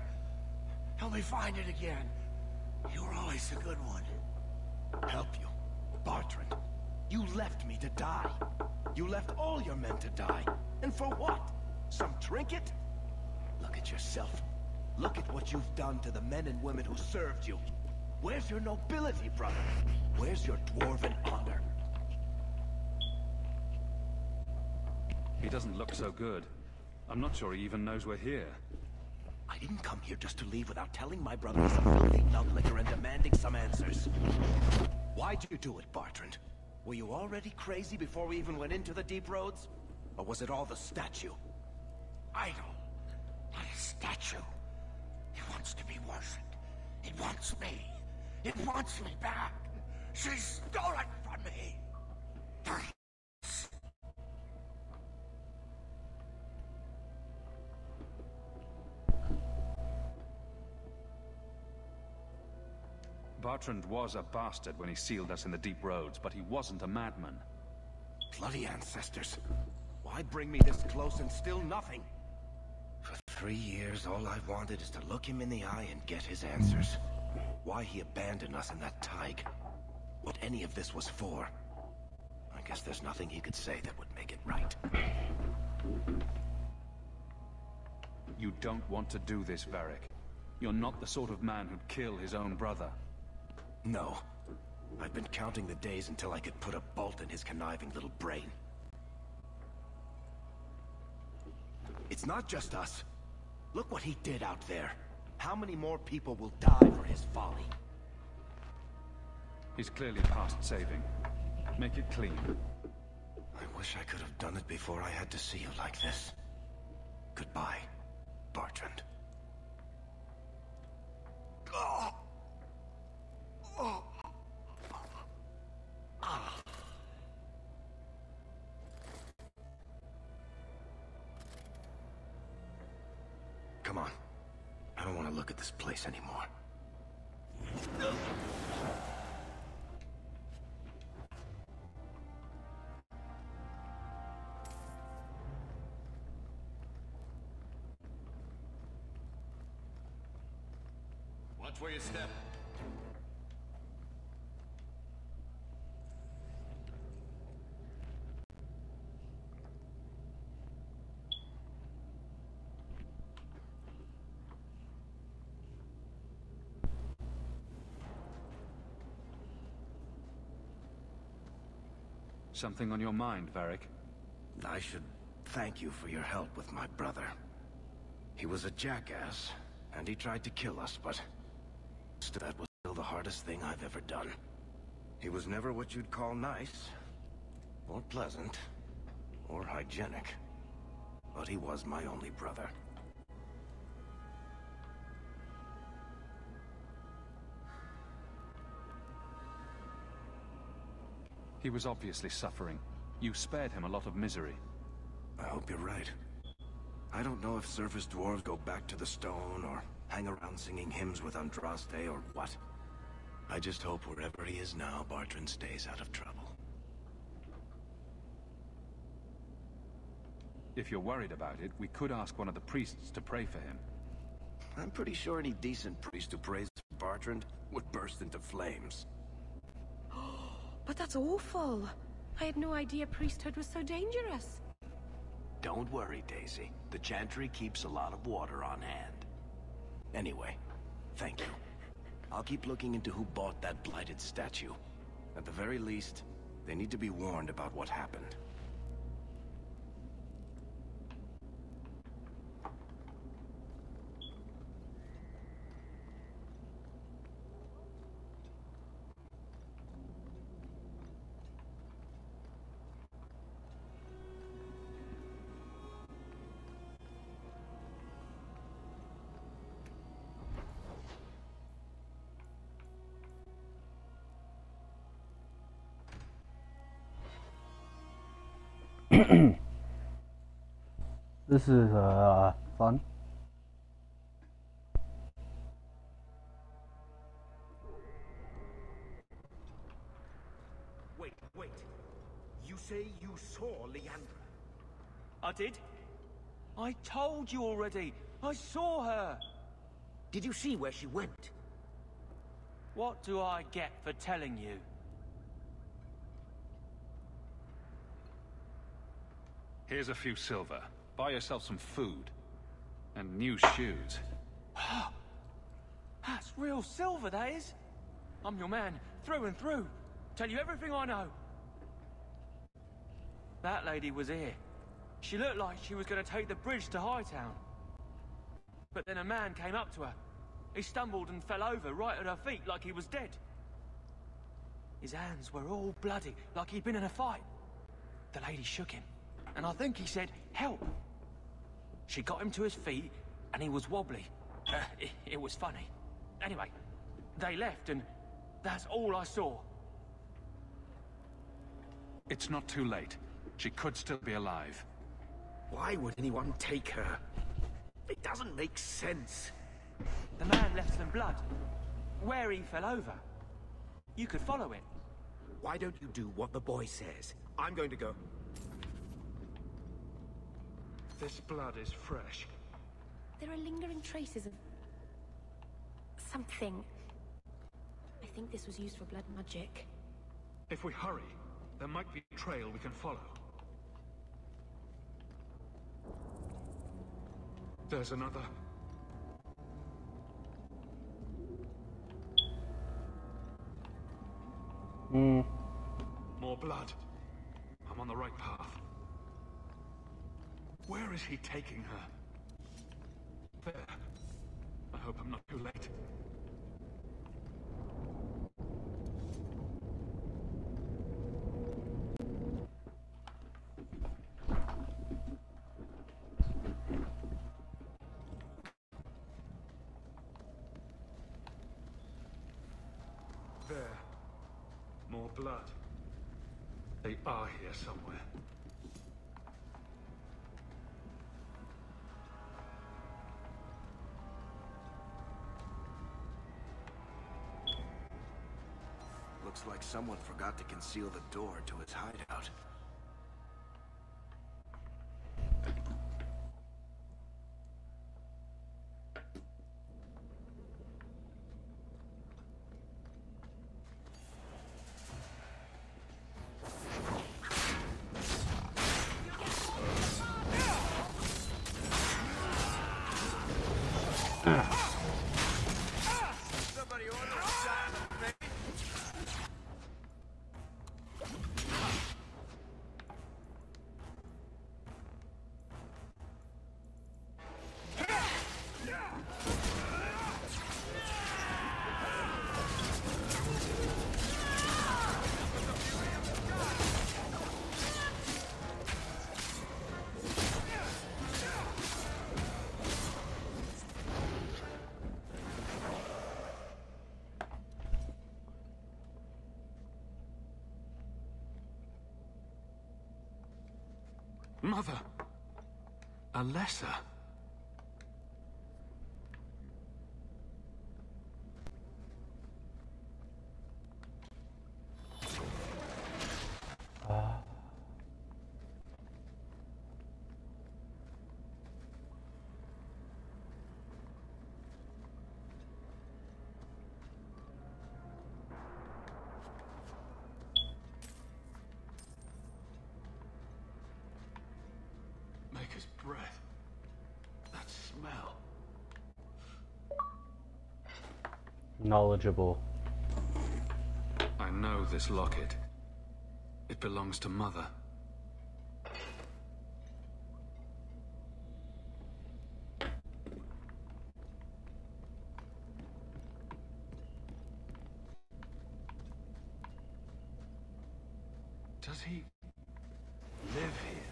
S14: Help me find it again. You were always a good one.
S4: Help you? Bartrand, you left me to die. You left all your men to die. And for what? Some trinket? Look at yourself. Look at what you've done to the men and women who served you. Where's your nobility, brother? Where's your dwarven honor?
S5: He doesn't look so good. I'm not sure he even knows we're here.
S4: I didn't come here just to leave without telling my brother he's a filthy nut-licker and demanding some answers. Why'd you do it, Bartrand? Were you already crazy before we even went into the deep roads? Or was it all the statue?
S14: Idol. Not a statue. It wants to be worshipped. It wants me. It wants me back. She stole it from me.
S5: Bartrand was a bastard when he sealed us in the deep roads, but he wasn't a madman.
S4: Bloody ancestors. Why bring me this close and still nothing? For 3 years, all I've wanted is to look him in the eye and get his answers. Why he abandoned us in that tide. What any of this was for. I guess there's nothing he could say that would make it right.
S5: You don't want to do this, Varric. You're not the sort of man who'd kill his own brother.
S4: No. I've been counting the days until I could put a bolt in his conniving little brain. It's not just us. Look what he did out there. How many more people will die for his folly?
S5: He's clearly past saving. Make it clean.
S4: I wish I could have done it before I had to see you like this. Goodbye, Bartrand. Oh. Oh. Ah. Come on. I don't want to look at this place anymore.
S12: Watch where you step.
S5: Something on your mind, Varric?
S4: I should thank you for your help with my brother. He was a jackass, and he tried to kill us, but that was still the hardest thing I've ever done. He was never what you'd call nice, or pleasant, or hygienic, but he was my only brother.
S5: He was obviously suffering. You spared him a lot of misery.
S4: I hope you're right. I don't know if surface dwarves go back to the stone, or hang around singing hymns with Andraste, or what. I just hope wherever he is now, Bartrand stays out of trouble.
S5: If you're worried about it, we could ask one of the priests to pray for him.
S4: I'm pretty sure any decent priest who prays for Bartrand would burst into flames.
S8: But that's awful. I had no idea priesthood was so dangerous.
S4: Don't worry, Daisy. The Chantry keeps a lot of water on hand. Anyway, thank you. I'll keep looking into who bought that blighted statue. At the very least, they need to be warned about what happened.
S1: This is fun.
S17: Wait. You say you saw Leandra?
S21: I did. I told you already. I saw her.
S17: Did you see where she went?
S21: What do I get for telling you?
S5: Here's a few silver. Buy yourself some food. And new shoes.
S21: That's real silver, that is. I'm your man, through and through. Tell you everything I know. That lady was here. She looked like she was going to take the bridge to Hightown. But then a man came up to her. He stumbled and fell over right at her feet like he was dead. His hands were all bloody, like he'd been in a fight. The lady shook him, and I think he said, "Help." She got him to his feet, and he was wobbly. It was funny. Anyway, they left, and that's all I saw.
S5: It's not too late. She could still be alive.
S17: Why would anyone take her? It doesn't make sense.
S21: The man left some blood. Where he fell over. You could follow it.
S17: Why don't you do what the boy says? I'm going to go.
S10: This blood is fresh.
S8: There are lingering traces of something. I think this was used for blood magic.
S10: If we hurry, there might be a trail we can follow. There's another. More blood. I'm on the right path. Where is he taking her? There. I hope I'm not too late. There. More blood. They are here somewhere.
S4: Looks like someone forgot to conceal the door to his hideout.
S14: Somebody order a shot of me.
S5: Mother. Alessa. Maker's breath. That smell.
S1: Knowledgeable.
S5: I know this locket. It belongs to Mother. Does he live here?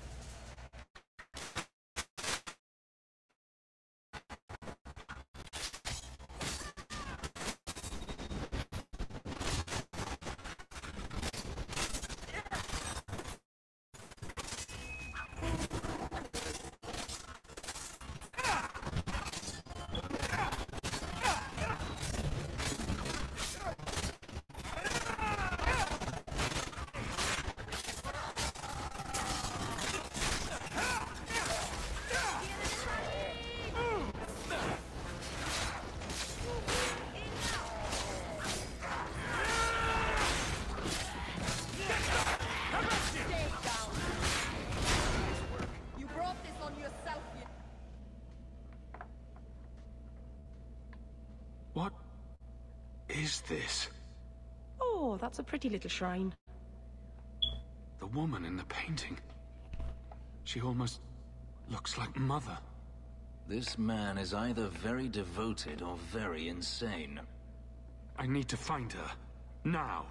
S20: You brought this on yourself, you...
S5: What is this?
S11: Oh, that's a pretty little shrine.
S5: The woman in the painting. She almost looks like Mother.
S2: This man is either very devoted or very insane.
S5: I need to find her. Now.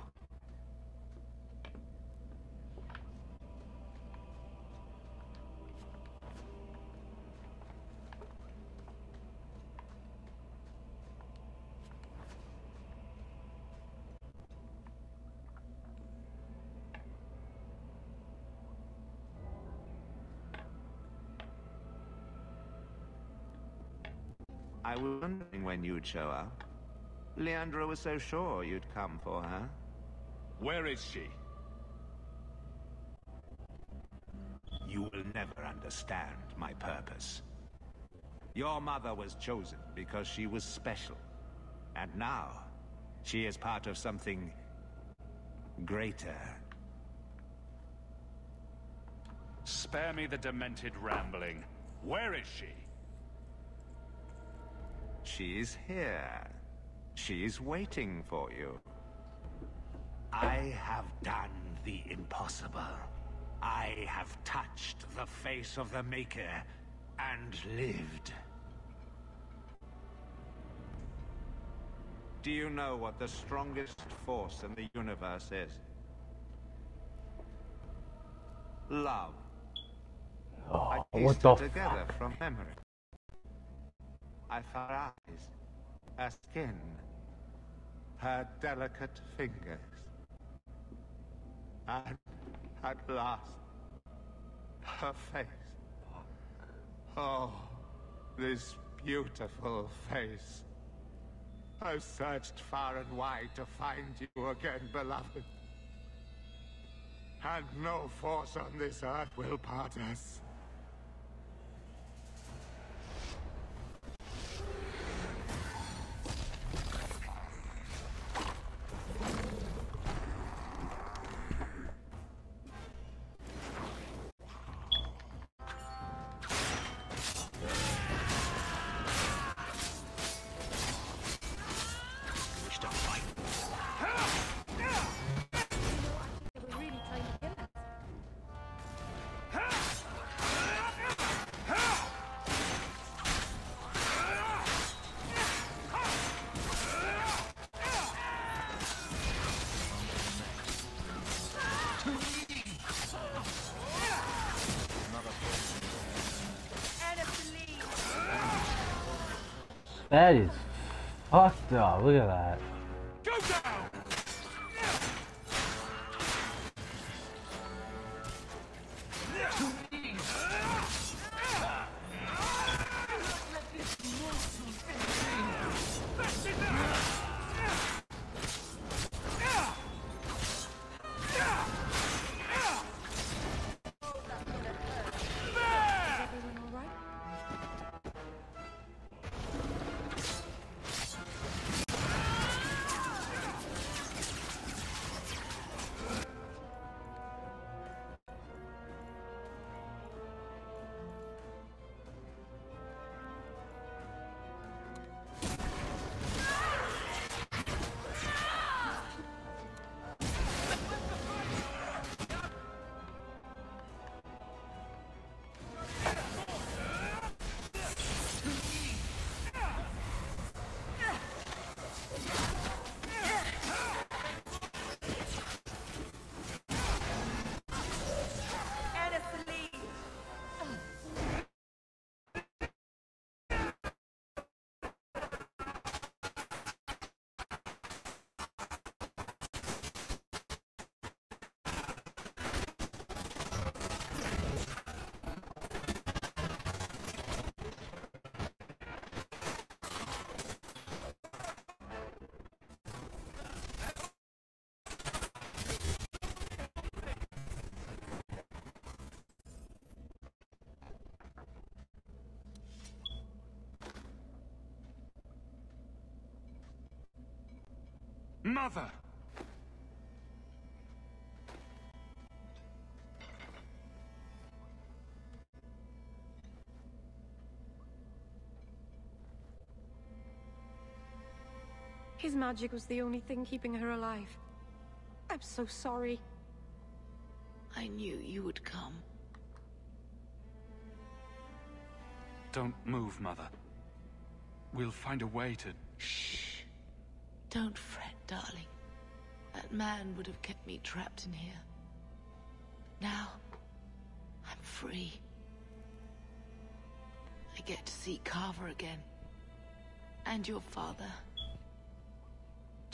S15: I was wondering when you'd show up. Leandra was so sure you'd come for her.
S5: Where is she?
S15: You will never understand my purpose. Your mother was chosen because she was special. And now, she is part of something greater.
S5: Spare me the demented rambling. Where is she?
S15: She is here. She is waiting for you. I have done the impossible. I have touched the face of the Maker and lived. Do you know what the strongest force in the universe is? Love. I pieced it together from memory. I found her eyes, her skin, her delicate fingers. And at last, her face. Oh, this beautiful face. I've searched far and wide to find you again, beloved. And no force on this earth will part us.
S1: That is fucked up. Look at that.
S17: Go down!
S5: Mother!
S8: His magic was the only thing keeping her alive. I'm so sorry.
S11: I knew you would come.
S5: Don't move, Mother. We'll find a way to...
S11: Shh. Don't fret, darling. That man would have kept me trapped in here. Now, I'm free. I get to see Carver again. And your father.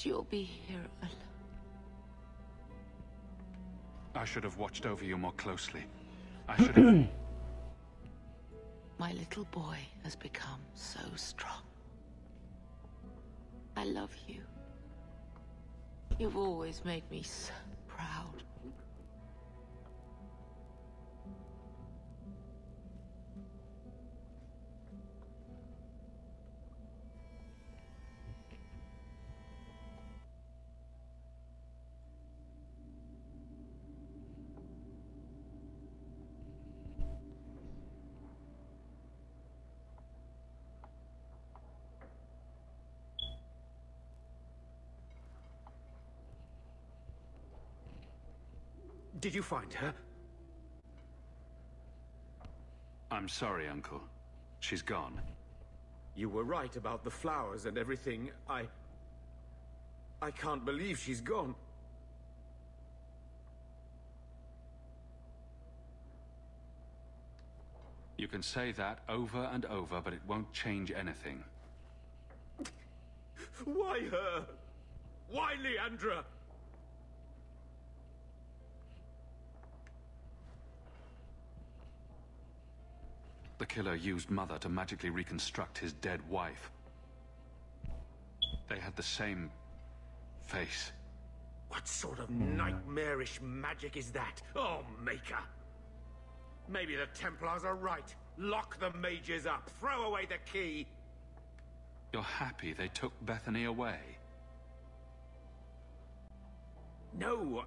S11: You'll be here alone.
S5: I should have watched over you more closely. I should have...
S11: My little boy has become so strong. I love you. You've always made me so proud.
S6: Did you find her?
S5: I'm sorry, Uncle. She's gone.
S6: You were right about the flowers and everything. I can't believe she's gone.
S5: You can say that over and over, but it won't change anything.
S6: Why her? Why Leandra?
S5: The killer used Mother to magically reconstruct his dead wife. They had the same face.
S6: What sort of nightmarish magic is that? Oh, Maker! Maybe the Templars are right. Lock the mages up. Throw away the key.
S5: You're happy they took Bethany away?
S6: No,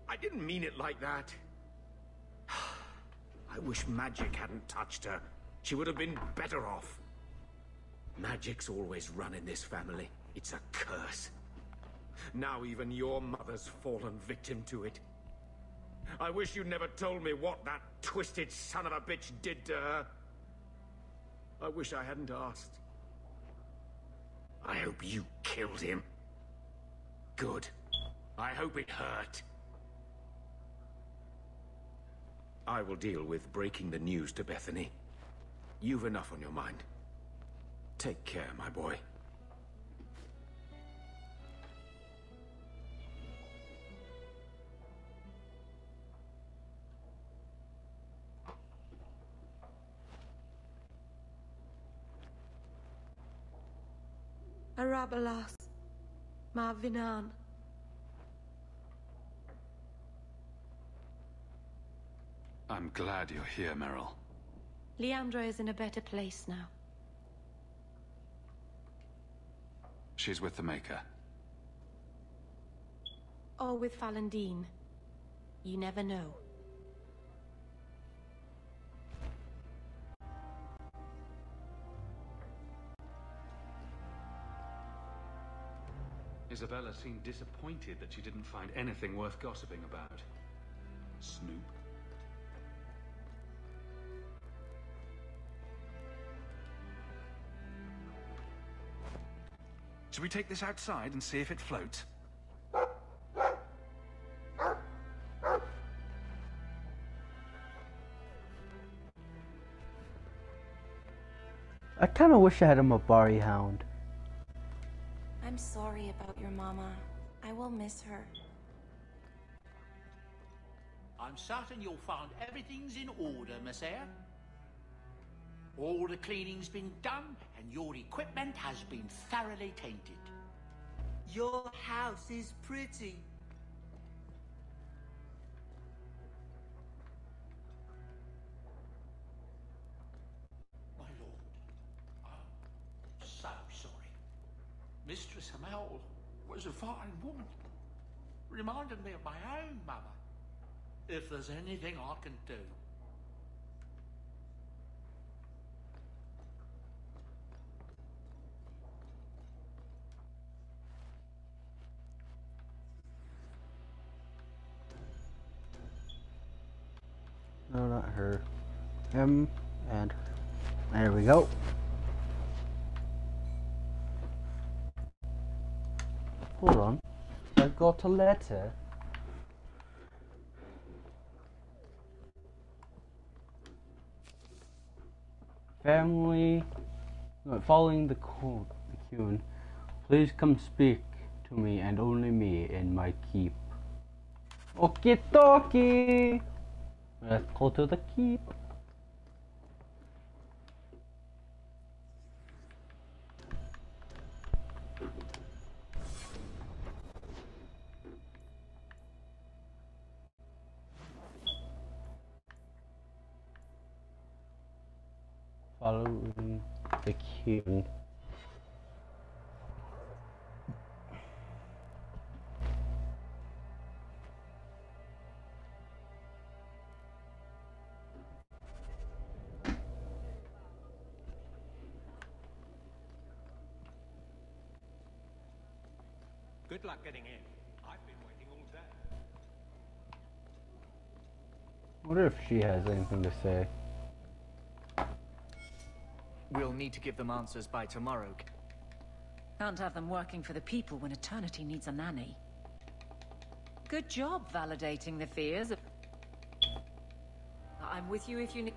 S6: I didn't mean it like that. I wish magic hadn't touched her. She would have been better off. Magic's always run in this family. It's a curse. Now even your mother's fallen victim to it. I wish you'd never told me what that twisted son of a bitch did to her. I wish I hadn't asked. I hope you killed him. Good. I hope it hurt. I will deal with breaking the news to Bethany. You've enough on your mind. Take care, my boy.
S8: Arabalas. Marvinan.
S5: I'm glad you're here, Meryl.
S8: Leandra is in a better place now.
S5: She's with the Maker.
S8: Or with Falandine. You never know.
S5: Isabella seemed disappointed that she didn't find anything worth gossiping about. Snoop. Should we take this outside and see if it floats?
S1: I kind of wish I had a Mabari hound.
S3: I'm sorry about your mama. I will miss her.
S14: I'm certain you'll find everything's in order, Messiah. All the cleaning's been done, and your equipment has been thoroughly tainted.
S22: Your house is pretty.
S14: My lord, I'm so sorry. Mistress Hamel was a fine woman. Reminded me of my own mother. If there's anything I can do.
S1: No, not her. Him and there we go. Hold on. I got a letter. Family, following the Coon, please come speak to me and only me in my keep. Okie dokie. Let's go to the keep. Following the Coon.
S10: Good luck getting in. I've been waiting all day.
S1: I wonder if she has anything to say.
S23: We'll need to give them answers by tomorrow.
S24: Can't have them working for the people when Eternity needs a nanny. Good job validating the fears of... I'm with you if you need...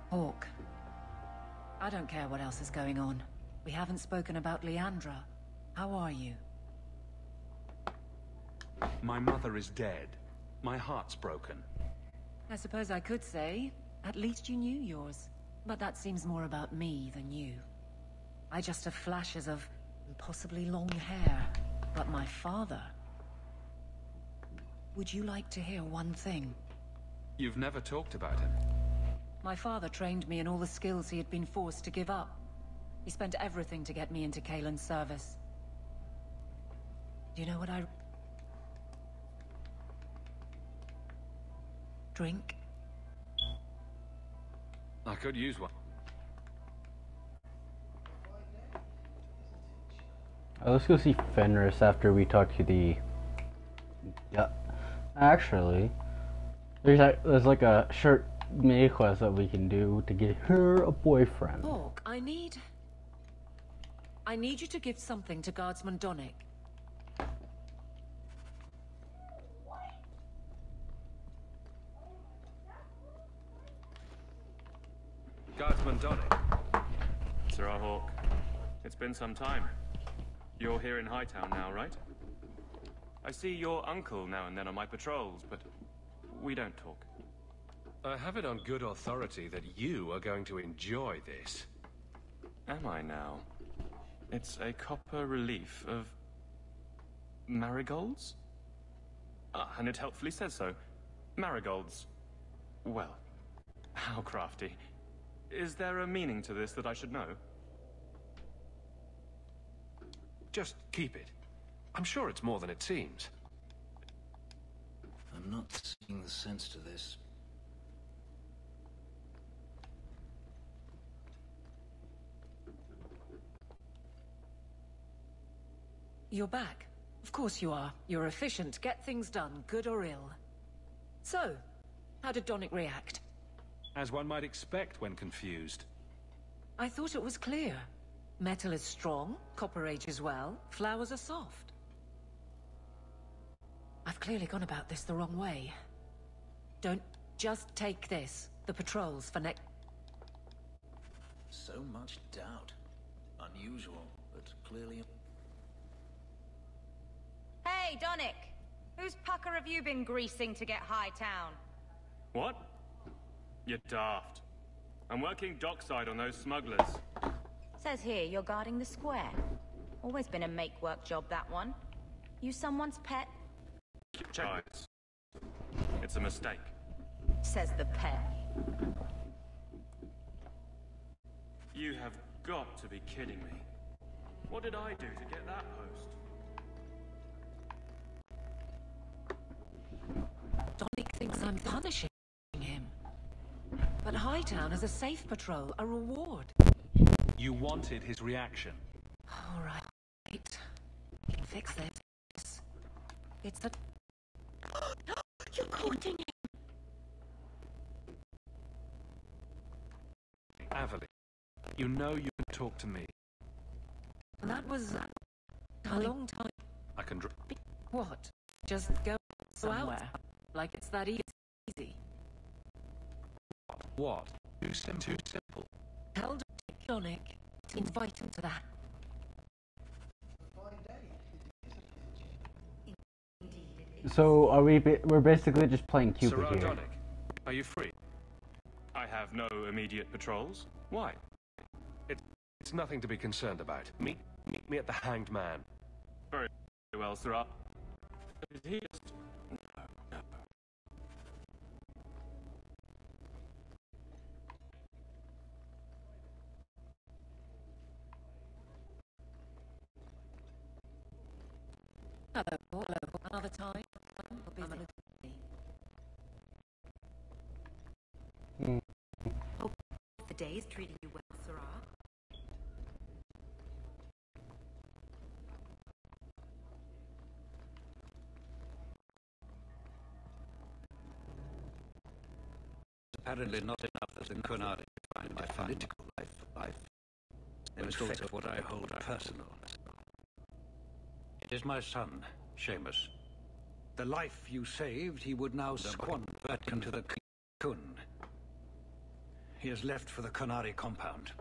S24: Hawk. I don't care what else is going on. We haven't spoken about Leandra. How are you?
S5: My mother is dead. My heart's broken.
S24: I suppose I could say, at least you knew yours. But that seems more about me than you. I just have flashes of possibly long hair. But my father... Would you like to hear one thing?
S5: You've never talked about him.
S24: My father trained me in all the skills he had been forced to give up. He spent everything to get me into Kaelin's service. Do you know what I... Drink?
S5: I could use one.
S1: Let's go see Fenris after we talk to the... Yeah. Actually, there's like a short mini quest that we can do to get her a boyfriend.
S24: Hawk, I need you to give something to Guardsman Donick.
S5: Guardsman Donick? Sir Hawk. It's been some time. You're here in Hightown now, right? I see your uncle now and then on my patrols, but we don't talk.
S7: I have it on good authority that you are going to enjoy this.
S5: Am I now? It's a copper relief of marigolds? And it helpfully says so. Marigolds. Well, how crafty. Is there a meaning to this that I should know?
S7: Just keep it. I'm sure it's more than it seems.
S2: I'm not seeing the sense to this.
S24: You're back. Of course you are. You're efficient. Get things done, good or ill. So, how did Donick react?
S7: As one might expect when confused.
S24: I thought it was clear. Metal is strong, copper ages well, flowers are soft. I've clearly gone about this the wrong way. Don't just take this. The patrols for next...
S2: So much doubt. Unusual, but clearly...
S13: Hey, Donick! Whose pucker have you been greasing to get Hightown?
S5: What? You're daft. I'm working dockside on those smugglers.
S13: Says here you're guarding the square. Always been a make-work job, that one. You someone's pet?
S5: Check this. It's a mistake.
S13: Says the pet.
S5: You have got to be kidding me. What did I do to get that post?
S24: Donick thinks I'm punishing him. But Hightown is a safe patrol, a reward.
S7: You wanted his reaction.
S24: All right. We can fix this. It's the... You're courting him.
S7: Aveline, you know you can talk to me.
S24: That was a long time.
S7: I can...
S24: What? Just go somewhere. Like it's that easy.
S7: What? Too simple.
S24: Tell Donick to invite him to that.
S1: So are we're basically just playing Cupid
S7: Sir
S1: here.
S7: Donick, are you free?
S5: I have no immediate patrols. Why?
S7: It's nothing to be concerned about. Meet me at the Hanged Man.
S5: Very well, sir. Is he just... No.
S24: Hello, another time. I'm busy.
S13: Hope the day is treating you well, Sarah.
S2: Apparently not enough that the Kunari find my political life. They must also what I hold personal. It is my son, Seamus. The life you saved, he would now squander into the Kun. He has left for the Kunari compound.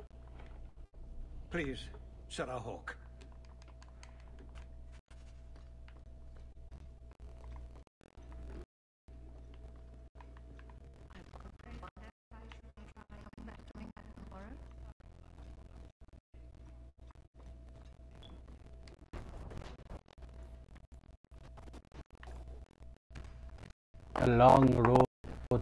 S2: Please, Sarah Hawk.
S1: A long road.
S2: I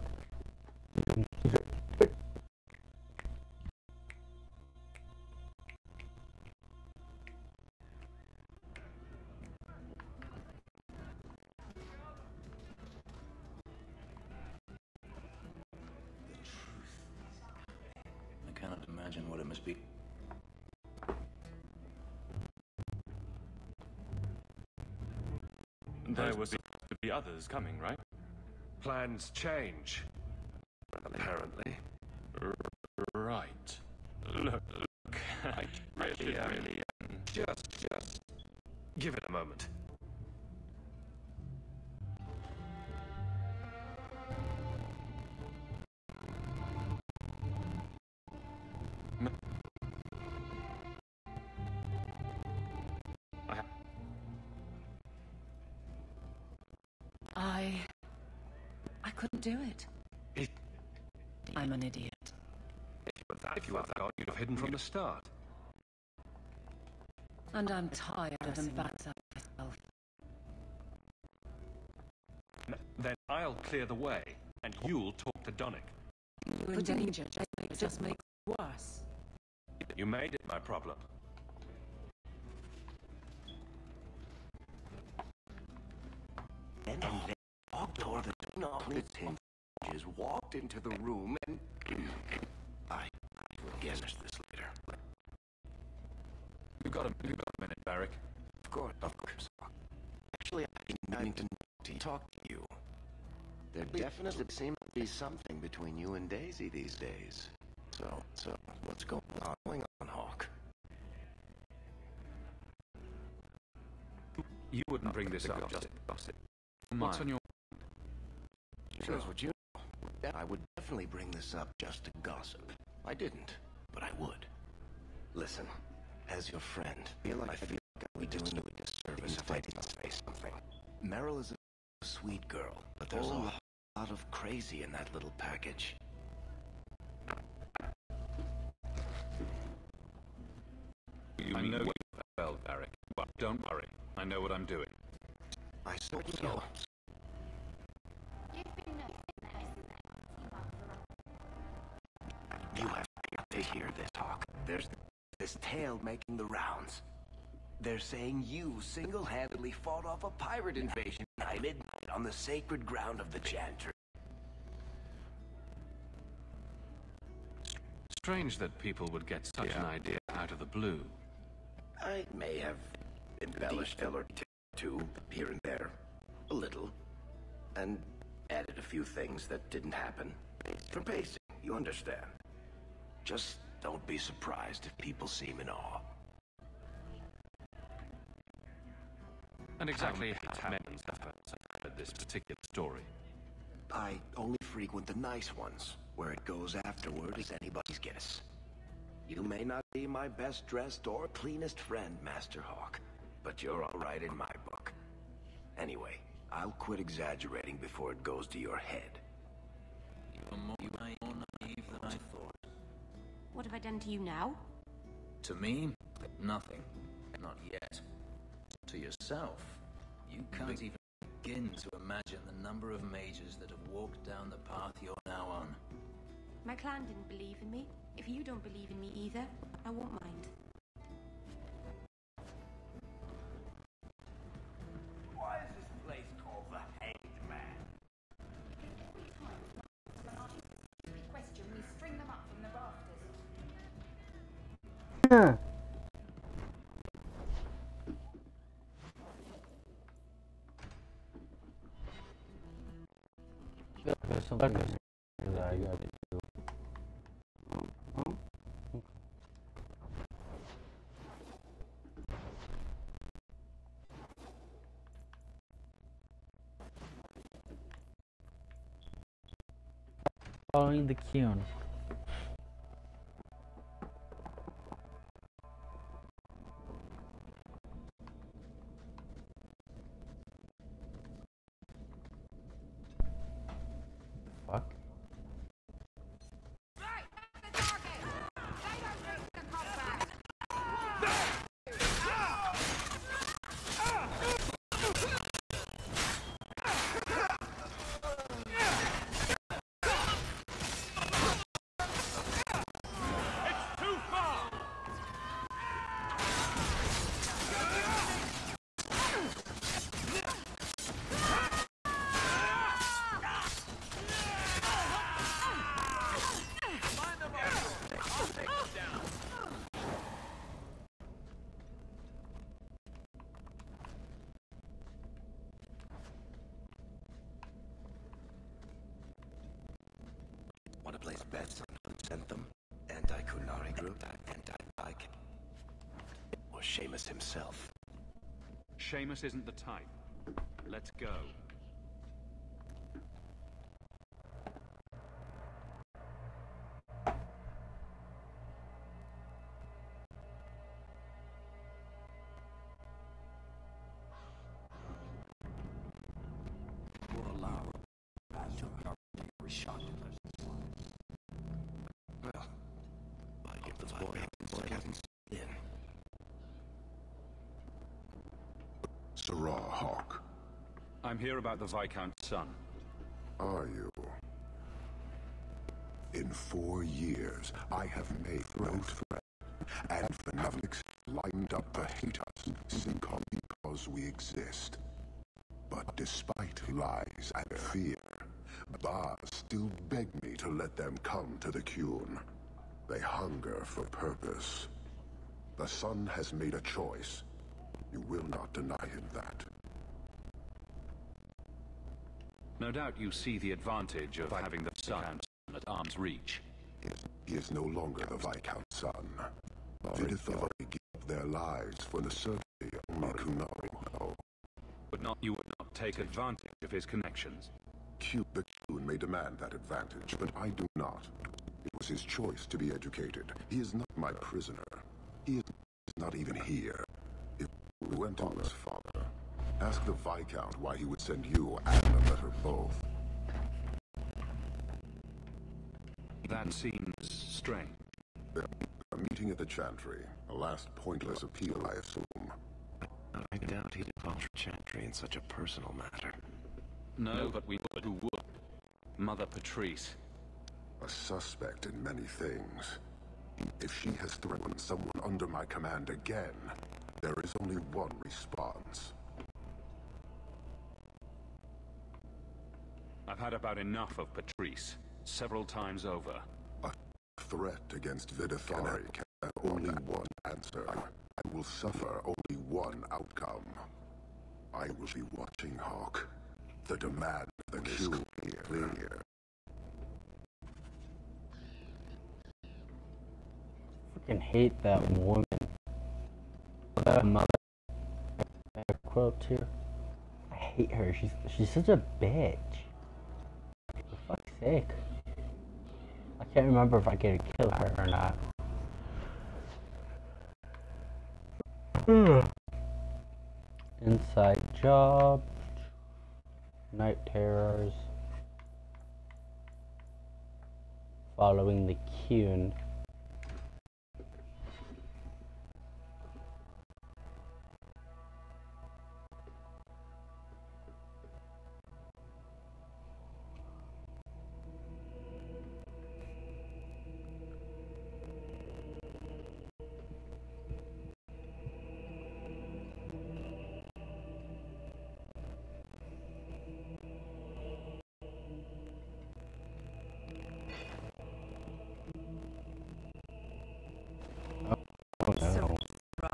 S2: cannot imagine what it must be.
S5: There would be others coming, right?
S7: Plans change. Apparently.
S5: Right. Look. I really
S7: Just give it a moment.
S24: Do it. I'm an idiot.
S5: If you were that, you'd have hidden from the start.
S24: And I'm tired of embarrassing myself.
S5: Then I'll clear the way, and you'll talk to Donnick.
S24: You're in danger. It just makes it worse.
S5: You made it my problem.
S4: And then walked over the hinges, walked into the room, and I will guess this later.
S5: You've got a minute, Barrick.
S4: Of course. Actually, I need to talk to you. There definitely seems to be something between you and Daisy these days. So what's going on, Hawk?
S5: You wouldn't bring this up just to gossip. What's on your mind?
S4: Here's what you know. I would definitely bring this up just to gossip. I didn't, but I would. Listen, as your friend, I feel like I would be doing you a disservice if I didn't say something. Meryl is a sweet girl, but there's a lot of crazy in that little package.
S5: I know you well, Barrick. But don't worry. I know what I'm doing.
S4: I hope so. You have to hear this, Hawk. There's this tale making the rounds. They're saying you single-handedly fought off a pirate invasion at midnight on the sacred ground of the Chantry.
S5: Strange that people would get such an idea out of the blue.
S4: I may have embellished a or two here and there, a little, and added a few things that didn't happen. For pacing, you understand. Just don't be surprised if people seem in awe.
S5: And exactly how many have heard this particular story?
S4: I only frequent the nice ones. Where it goes afterward is anybody's guess. You may not be my best dressed or cleanest friend, Master Hawk, but you're all right in my book. Anyway, I'll quit exaggerating before it goes to your head.
S2: You're more naive than I thought.
S8: What have I done to you now?
S2: To me, nothing. Not yet. To yourself, you can't even begin to imagine the number of mages that have walked down the path you're now on.
S8: My clan didn't believe in me. If you don't believe in me either, I won't mind.
S17: Why is this place called the Hanged Man?
S9: Question, we string them up from the rafters.
S1: There's something that I got to do. Okay. Following the Kyun. Fuck.
S4: Want to place bets on who sent them? Anti-Kunari group, anti-Pike, or Seamus himself?
S5: Seamus isn't the type. Let's go.
S12: are, Hawk?
S5: I'm here about the Viscount's son.
S12: Are you? In 4 years, I have made no threat, and fanatics lined up to hate us simply because we exist. But despite lies and fear, Bars still beg me to let them come to the Qun. They hunger for purpose. The son has made a choice. You will not deny him that.
S5: No doubt you see the advantage of having the son at arm's reach.
S12: He is no longer the Viscount's son. Vidithari gave their lives for the certainty only Kunari know.
S5: You would not take advantage of his connections.
S12: The Qun may demand that advantage, but I do not. It was his choice to be educated. He is not my prisoner. He is not even here. If we went to his father, ask the Viscount why he would send you and a letter both.
S5: That seems strange.
S12: A meeting at the Chantry. A last pointless appeal, I assume.
S6: I doubt he'd approach Chantry in such a personal matter.
S5: No, but we would. Who would? Mother Patrice.
S12: A suspect in many things. If she has threatened someone under my command again, there is only one response.
S5: I've had about enough of Patrice. Several times over.
S12: A threat against Vidithari can have only one answer. I will suffer only one outcome. I will be watching, Hawk. The demand of the Qun is clear.
S1: Freaking hate that woman. That mother. That quote here. I hate her. She's such a bitch. For fuck's sake. I can't remember if I get to kill her or not. Inside job. Night terrors. Following the Qun.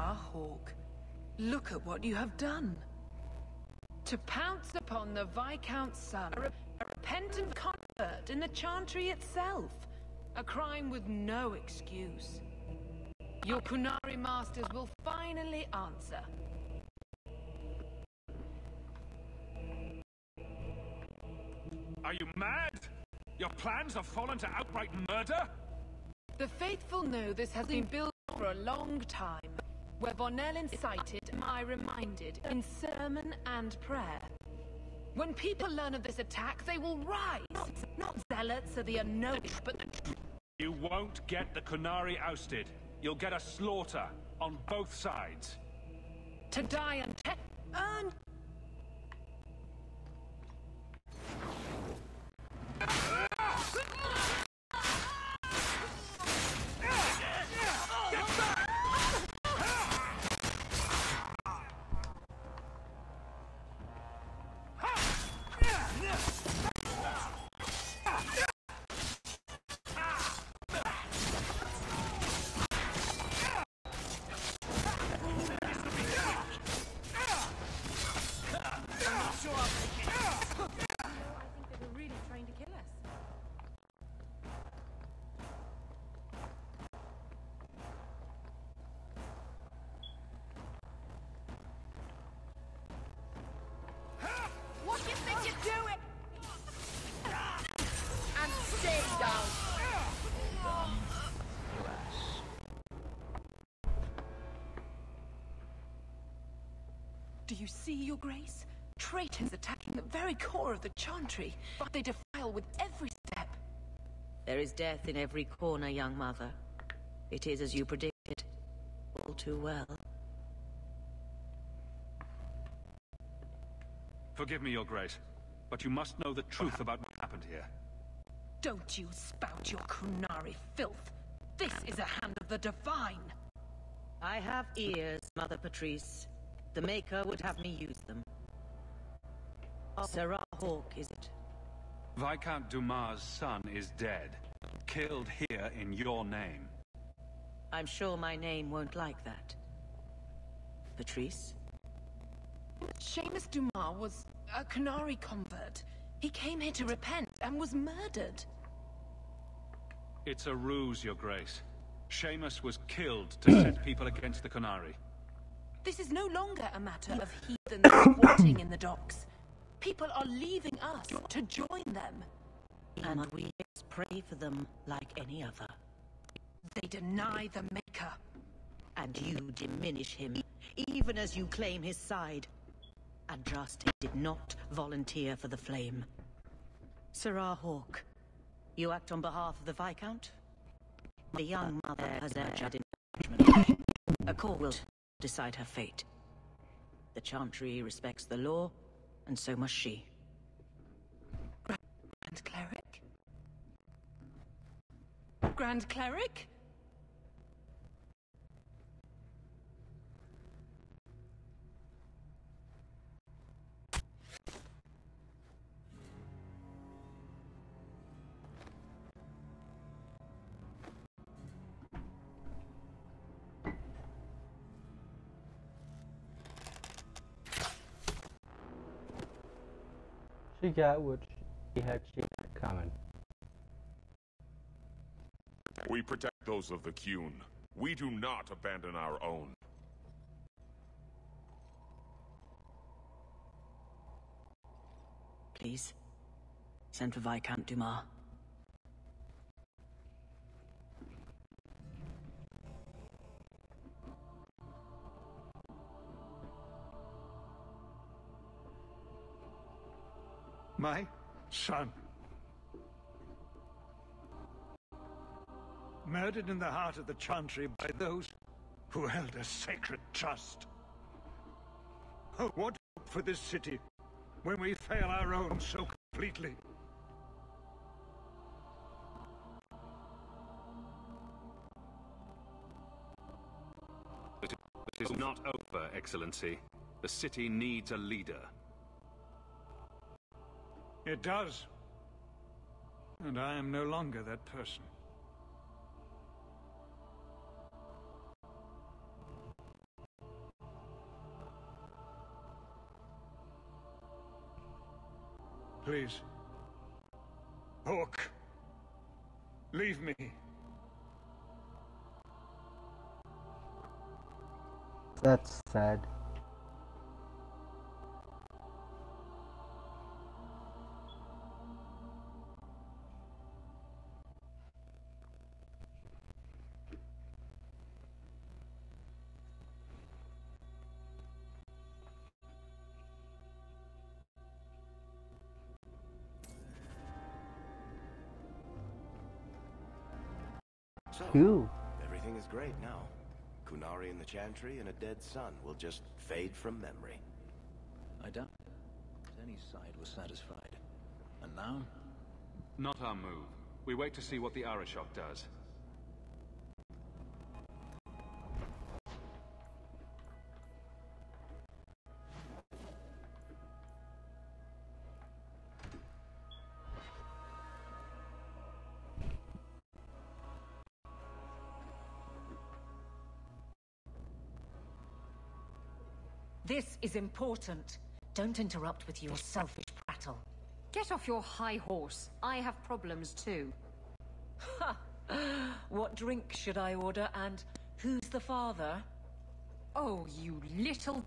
S11: Hawk, look at what you have done. To pounce upon the Viscount's son, a repentant convert in the Chantry itself. A crime with no excuse. Your Qunari masters will finally answer.
S5: Are you mad? Your plans have fallen to outright murder?
S11: The faithful know this has been built for a long time. Where Vonel incited, am I reminded, in sermon and prayer. When people learn of this attack, they will rise. Not zealots of the unknown, but the...
S5: You won't get the Qunari ousted. You'll get a slaughter on both sides.
S11: To die and earn... Do you see, Your Grace? Traitors attacking the very core of the Chantry. They defile with every step.
S13: There is death in every corner, young mother. It is as you predicted. All too well.
S5: Forgive me, Your Grace, but you must know the truth about what happened here.
S11: Don't you spout your Kunari filth. This is a hand of the Divine.
S16: I have ears, Mother Patrice. The Maker would have me use them. Sarah Hawke, is it?
S5: Viscount Dumas' son is dead. Killed here in your name.
S16: I'm sure my name won't like that. Patrice?
S11: Seamus Dumas was a Kunari convert. He came here to repent and was murdered.
S5: It's a ruse, Your Grace. Seamus was killed to set people against the Kunari.
S11: This is no longer a matter of heathens squatting in the docks. People are leaving us to join them.
S16: And we pray for them like any other.
S11: They deny the Maker.
S16: And you diminish him, even as you claim his side. Andraste did not volunteer for the flame. Sarah Hawke, you act on behalf of the Viscount? The young mother has erred in judgment. A court will decide her fate. The Chantry respects the law, and so must she.
S11: Grand Cleric? Grand Cleric?
S1: She got what she had coming.
S18: We protect those of the Qun. We do not abandon our own.
S16: Please, send for Viscount Dumas.
S19: My son. Murdered in the heart of the Chantry by those who held a sacred trust. Oh, what hope for this city when we fail our own so completely?
S5: It is not over, Excellency. The city needs a leader.
S19: It does. And I am no longer that person. Please. Hawke. Leave me.
S1: That's sad.
S4: So,
S1: Cool.
S4: everything is great now. Kunari in the Chantry and a dead son will just fade from memory.
S2: I doubt any side was satisfied. And now?
S5: Not our move. We wait to see what the Arashok does.
S24: This is important. Don't interrupt with your selfish prattle.
S21: Get off your high horse. I have problems too.
S24: Ha! What drink should I order, and who's the father?
S21: Oh, you little...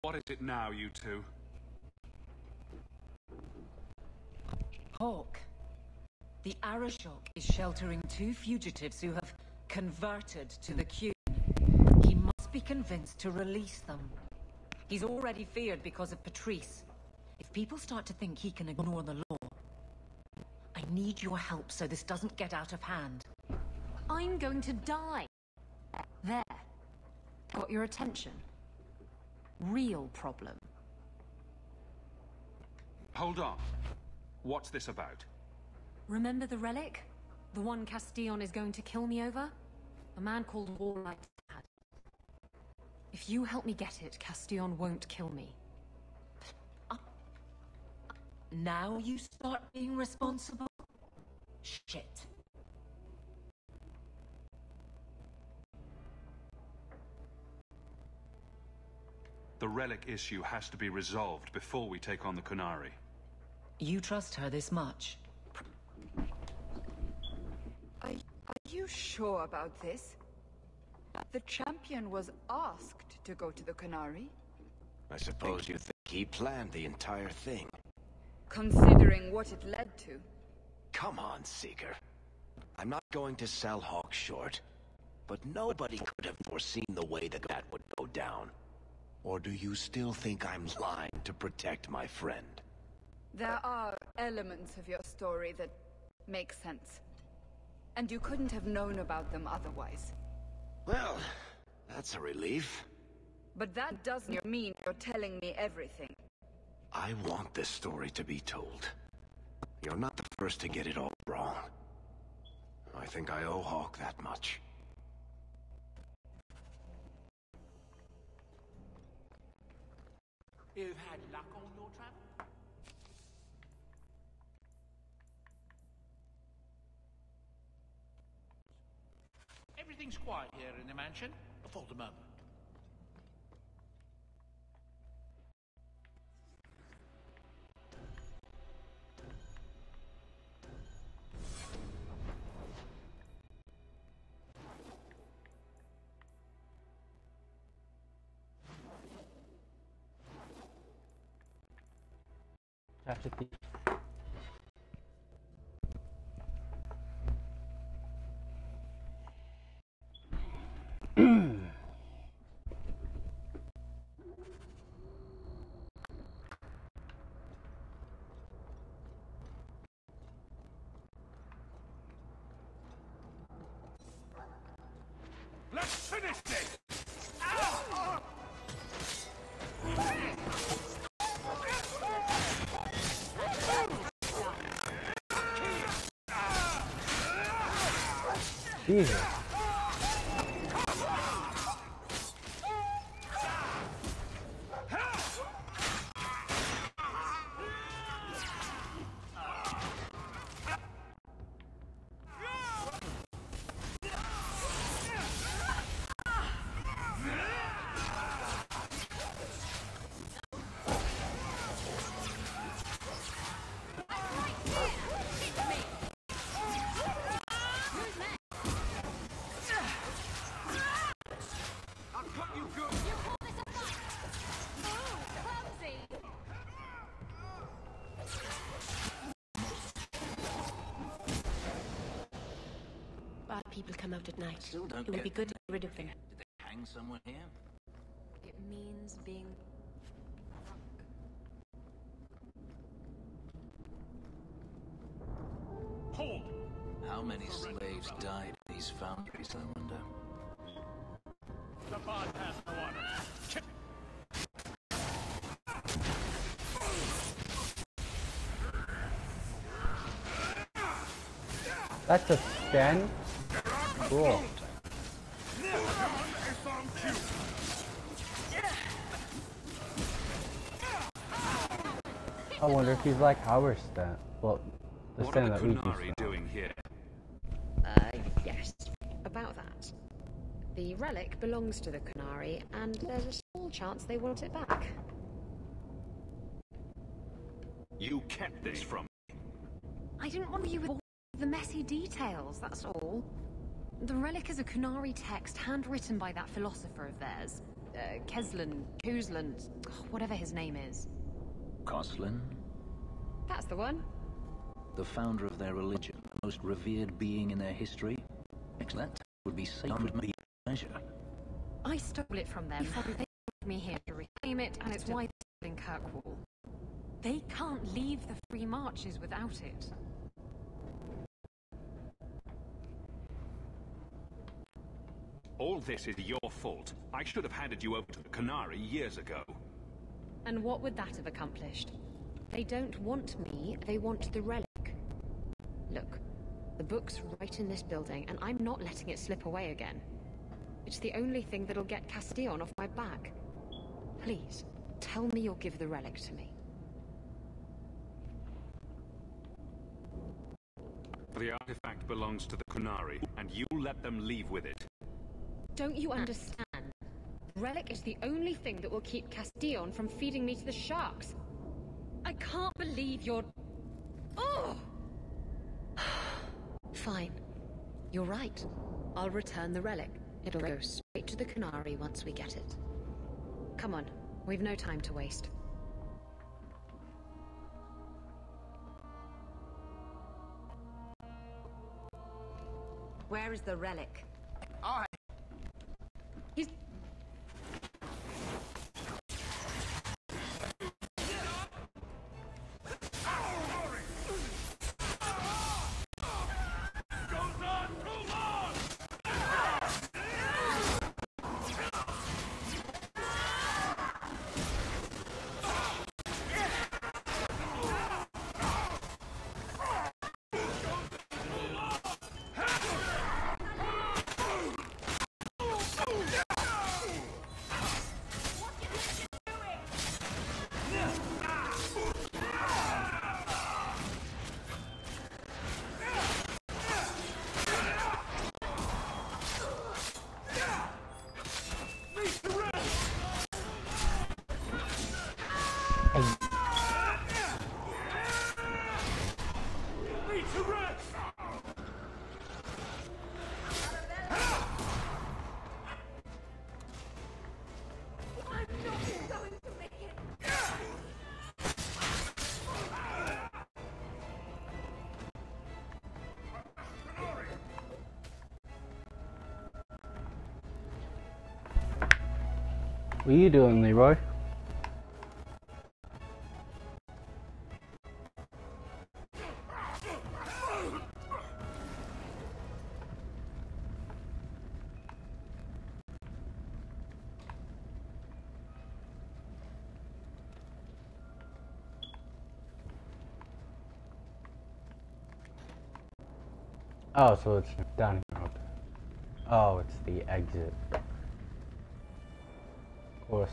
S5: What is it now, you two?
S24: Hawke. The Arashok is sheltering 2 fugitives who have converted to the Qun. He must be convinced to release them. He's already feared because of Patrice. If people start to think he can ignore the law, I need your help so this doesn't get out of hand.
S21: I'm going to die. There. Got your attention? Real problem.
S5: Hold on. What's this about?
S21: Remember the relic? The one Castillon is going to kill me over? A man called Warlight had it. If you help me get it, Castillon won't kill me.
S24: Now you start being responsible? Shit.
S5: The relic issue has to be resolved before we take on the Qunari.
S24: You trust her this much?
S9: Are you sure about this? The champion was asked to go to the Qunari.
S4: I suppose you think he planned the entire thing.
S9: Considering what it led to.
S4: Come on, Seeker. I'm not going to sell Hawk short, but nobody could have foreseen the way that would go down. Or do you still think I'm lying to protect my friend?
S9: There are elements of your story that make sense. And you couldn't have known about them otherwise.
S4: Well, that's a relief.
S9: But that doesn't mean you're telling me everything.
S4: I want this story to be told. You're not the first to get it all wrong. I think I owe Hawk that much.
S14: You've had luck on your travel? Everything's quiet here in the mansion, for the moment.
S1: Chapter 3.
S17: Let's finish this!
S1: Jesus.
S8: Bad people come out at night.
S2: Still don't
S8: It would
S2: get
S8: be good to get rid of them.
S2: Did they hang someone here?
S21: It means being...
S14: Hold!
S2: How many slaves died in these foundries, I wonder?
S14: The bypass the water.
S1: That's a stand? Cool. I wonder if he's like our stand. Well, the
S5: What
S1: stand
S5: are
S1: that
S5: the
S1: we
S5: Qunari
S1: use.
S5: doing here?
S8: Yes. About that. The relic belongs to the Qunari, and there's a small chance they want it back.
S5: You kept this from me.
S21: I didn't want you with all the messy details, that's all. The relic is a Qunari text handwritten by that philosopher of theirs. Kuzlan, whatever his name is.
S2: Koslin?
S8: That's the one.
S2: The founder of their religion, the most revered being in their history? That would be sacred measure.
S21: I stole it from them. They brought me here to reclaim it, and it's why it's still in Kirkwall. They can't leave the free marches without it.
S5: All this is your fault. I should have handed you over to the Qunari years ago.
S21: And what would that have accomplished? They don't want me, they want the relic. Look, the book's right in this building, and I'm not letting it slip away again. It's the only thing that'll get Castillon off my back. Please, tell me you'll give the relic to me.
S5: The artifact belongs to the Kunari, and you let them leave with it.
S21: Don't you understand? The relic is the only thing that will keep Castillon from feeding me to the sharks. I can't believe you're... Oh! Fine. You're right. I'll return the relic. It'll go straight to the Kunari once we get it. Come on, we've no time to waste.
S13: Where is the relic?
S21: He's...
S1: What are you doing, Leroy? Oh, so it's down here. Okay. Oh, it's the exit. Of course.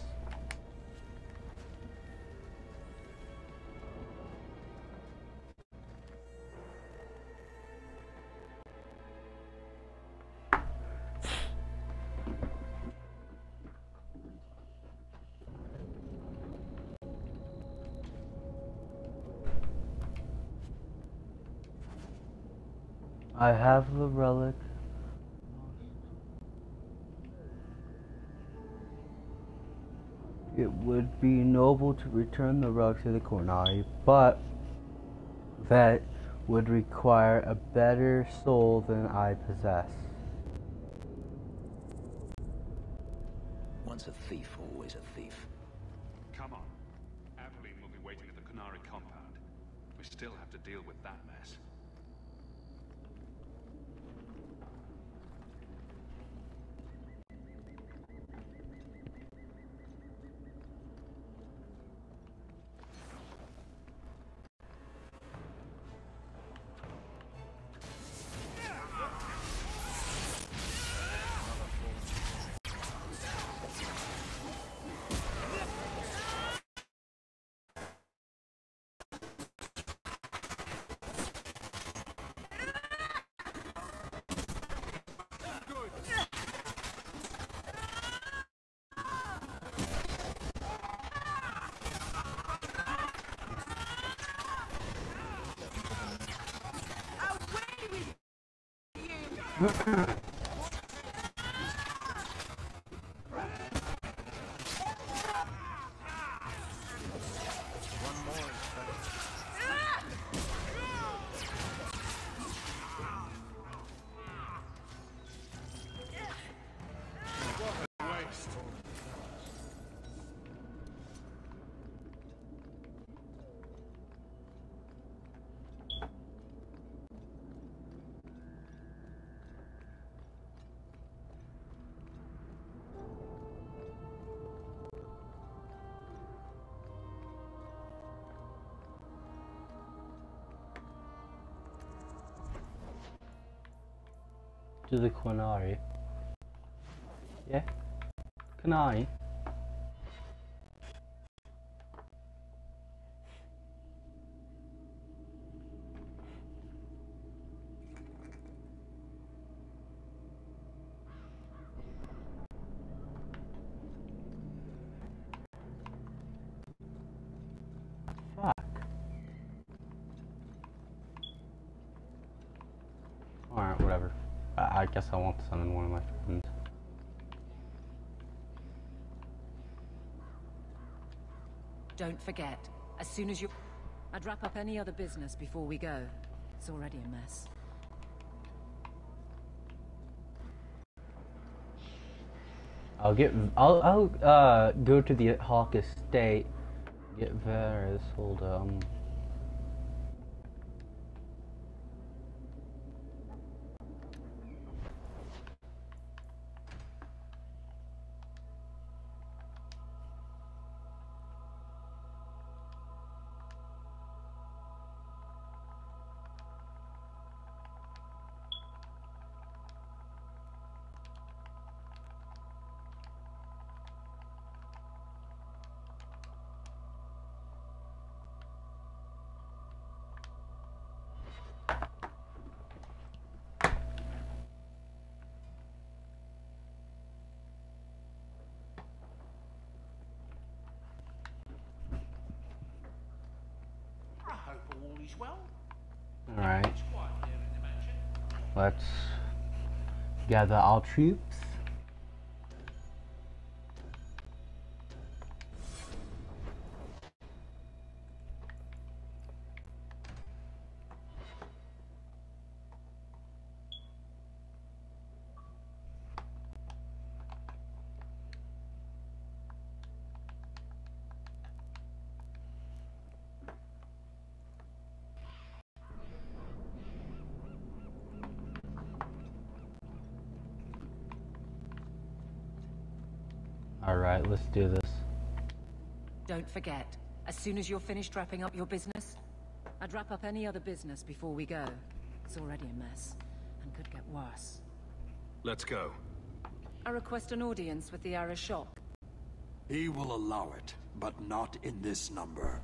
S1: I have the relic. It would be noble to return the rug to the Kunari, but that would require a better soul than I possess.
S2: Once a thief, always a thief.
S5: Come on. Aveline will be waiting at the Kunari compound. We still have to deal with that mess.
S1: to the Qunari. Yeah? Qunari. Alright, whatever. I guess I want to summon one of my friends.
S24: Don't forget, as soon as I'd wrap up any other business before we go. It's already a mess.
S1: I'll go to the Hawk Estate, get Varys, hold on.
S14: Well.
S1: Alright. Let's gather our troops. Alright, let's do this.
S24: Don't forget, as soon as you're finished wrapping up your business, I'd wrap up any other business before we go. It's already a mess, and could get worse.
S7: Let's go.
S24: I request an audience with the Arashok.
S3: He will allow it, but not in this number.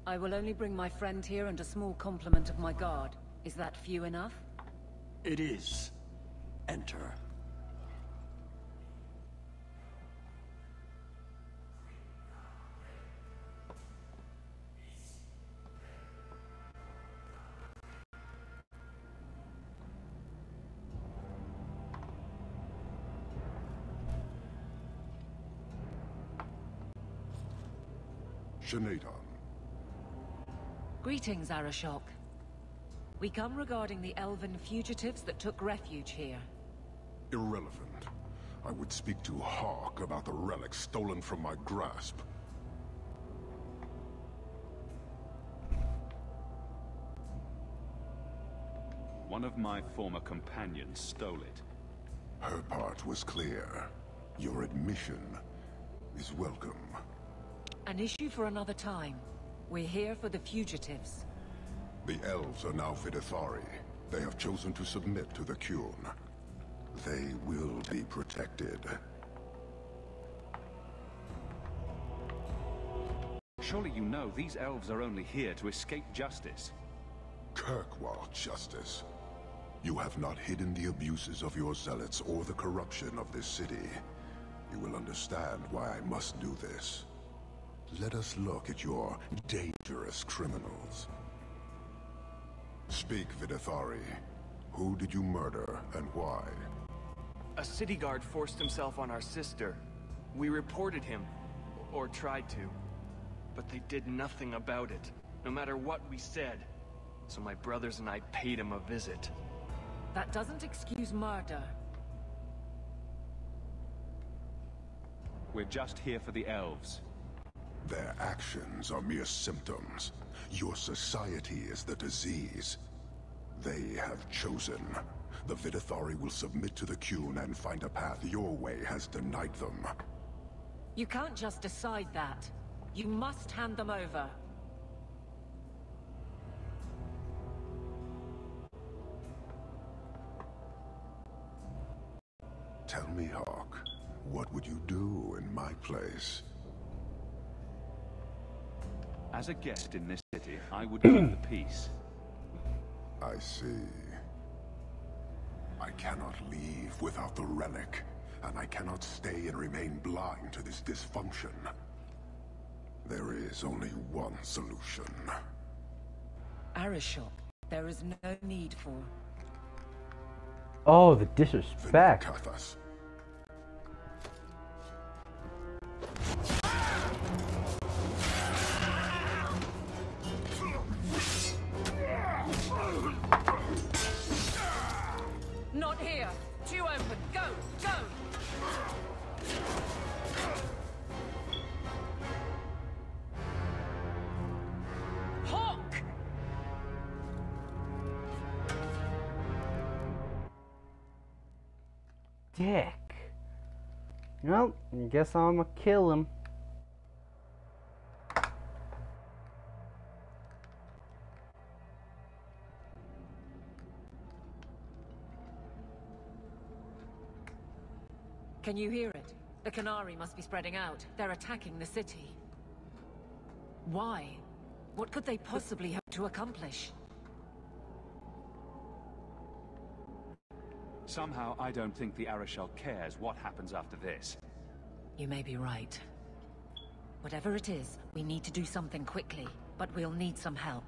S24: I will only bring my friend here and a small complement of my guard. Is that few enough?
S3: It is. Enter.
S24: Greetings, Arashok. We come regarding the elven fugitives that took refuge here.
S12: Irrelevant. I would speak to Hawk about the relics stolen from my grasp.
S5: One of my former companions stole it.
S12: Her part was clear. Your admission is welcome.
S24: An issue for another time. We're here for the fugitives.
S12: The elves are now Vidithari. They have chosen to submit to the Qun. They will be protected.
S5: Surely you know these elves are only here to escape justice.
S12: Kirkwall justice. You have not hidden the abuses of your zealots or the corruption of this city. You will understand why I must do this. Let us look at your dangerous criminals. Speak, Vidithari. Who did you murder and why?
S15: A city guard forced himself on our sister. We reported him, or tried to, but they did nothing about it, no matter what we said. So my brothers and I paid him a visit.
S24: That doesn't excuse murder.
S5: We're just here for the elves.
S12: Their actions are mere symptoms. Your society is the disease. They have chosen. The Vidithari will submit to the Qun and find a path your way has denied them.
S24: You can't just decide that. You must hand them over.
S12: Tell me, Hawk, what would you do in my place?
S10: As a guest in this city, I would keep the peace.
S12: I see. I cannot leave without the relic, and I cannot stay and remain blind to this dysfunction. There is only one solution.
S24: Arishok, there is no need for...
S1: Oh, the disrespect.
S12: Kathas.
S24: Not here! Two open! Go! Go! Hawk!
S1: Dick. Well, I guess I'ma kill him.
S24: Can you hear it? The Canary must be spreading out. They're attacking the city. Why? What could they possibly hope to accomplish?
S10: Somehow, I don't think the Arishal cares what happens after this.
S24: You may be right. Whatever it is, we need to do something quickly, but we'll need some help.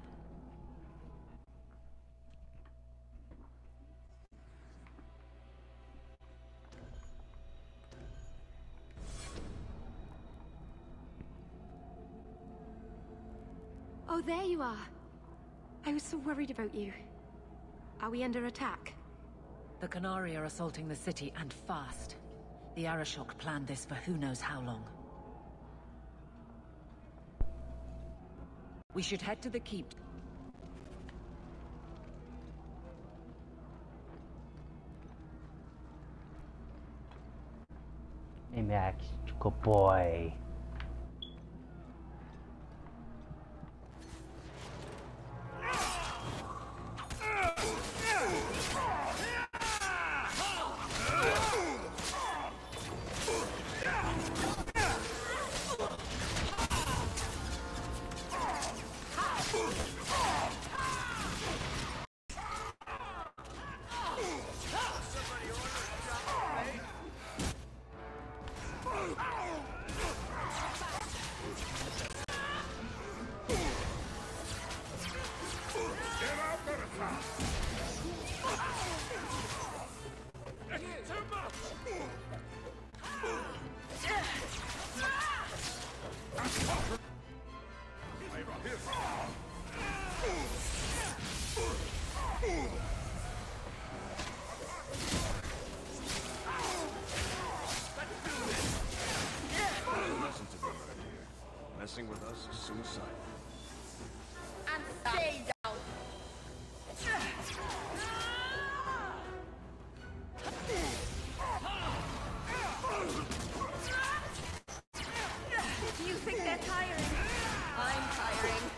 S8: Oh, there you are. I was so worried about you. Are we under attack?
S24: The Canary are assaulting the city, and fast. The Arishok planned this for who knows how long. We should head to the keep.
S1: Hey Max, good boy.
S7: Messing with us is suicide.
S20: And stay down.
S8: Do you think they're tiring? I'm tiring.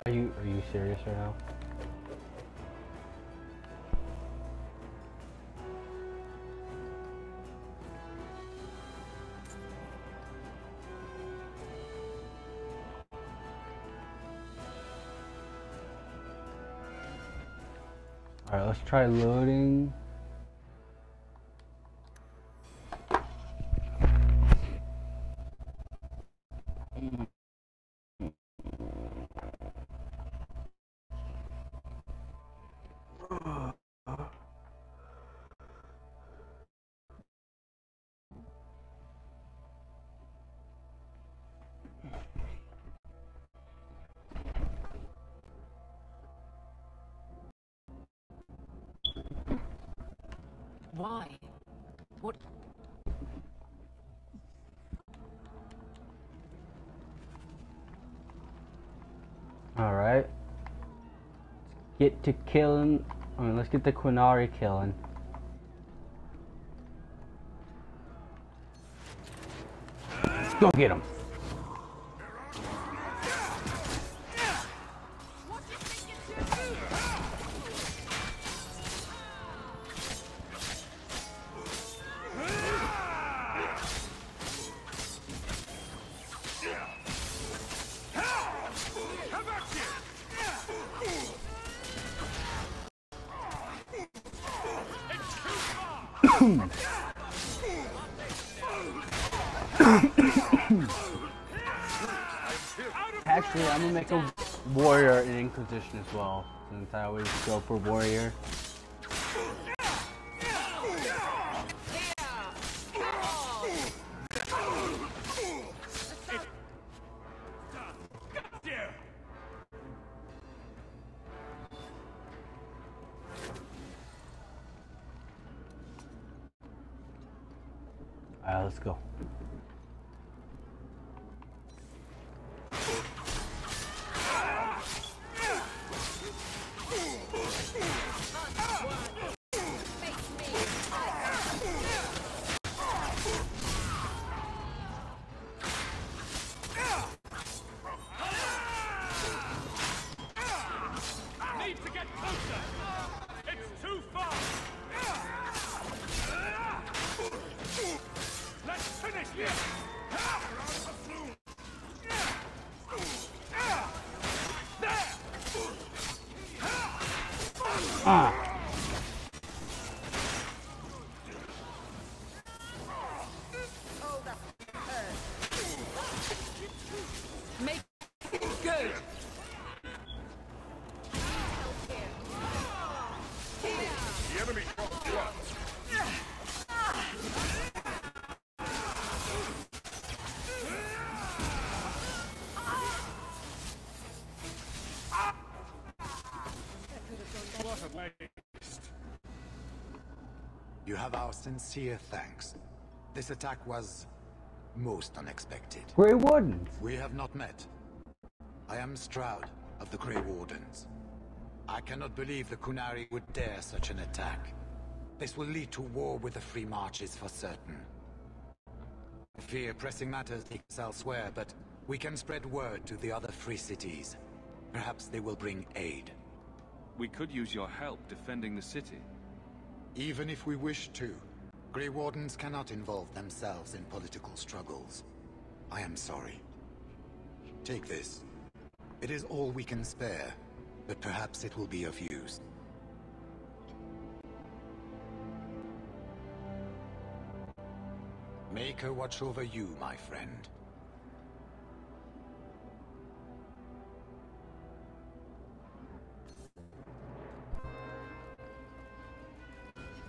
S1: Are you serious right now? Alright, let's try loading.
S24: Why? What?
S1: Alright. Get to killing Alright, let's get the Qunari killing. Go get him. Actually, I'm gonna make a warrior in Inquisition as well, since I always go for warrior. Alright, let's go.
S9: Make it good.
S18: The enemy dropped once.
S19: What a waste.
S6: You have our sincere thanks. This attack was most unexpected.
S1: Grey Wardens.
S6: We have not met. I am Stroud of the Grey Wardens. I cannot believe the Qunari would dare such an attack. This will lead to war with the Free Marches for certain. I fear pressing matters take us elsewhere, but we can spread word to the other free cities. Perhaps they will bring aid.
S10: We could use your help defending the city.
S6: Even if we wish to, Grey Wardens cannot involve themselves in political struggles. I am sorry. Take this. It is all we can spare, but perhaps it will be of use. Make her watch over you, my friend.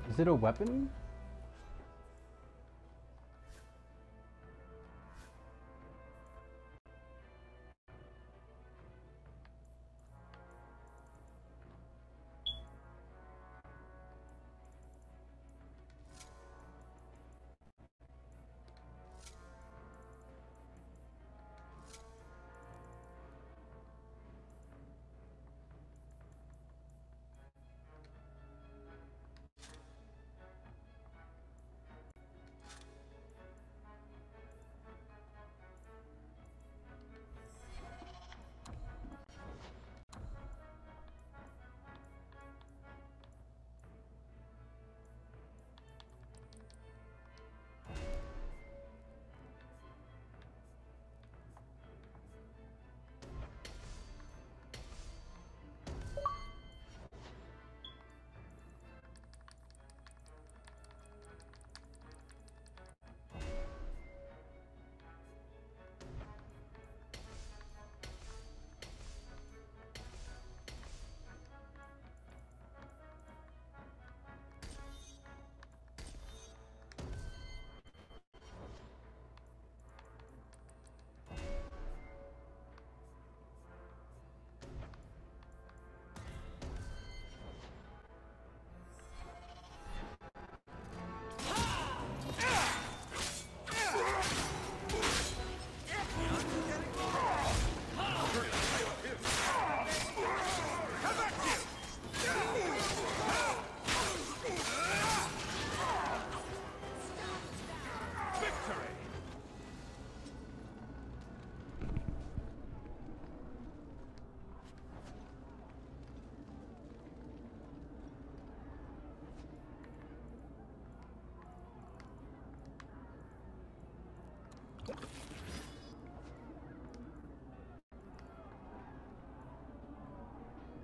S1: Is it a weapon?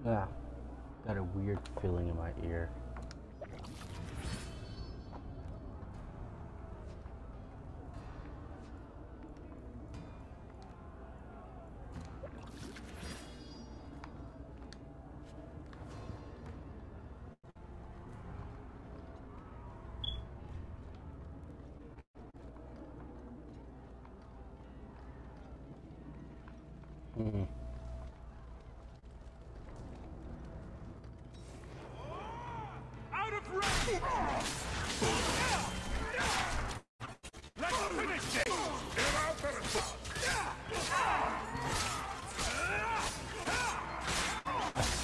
S1: Ah, got a weird feeling in my ear.
S18: Out of range! Let's finish this!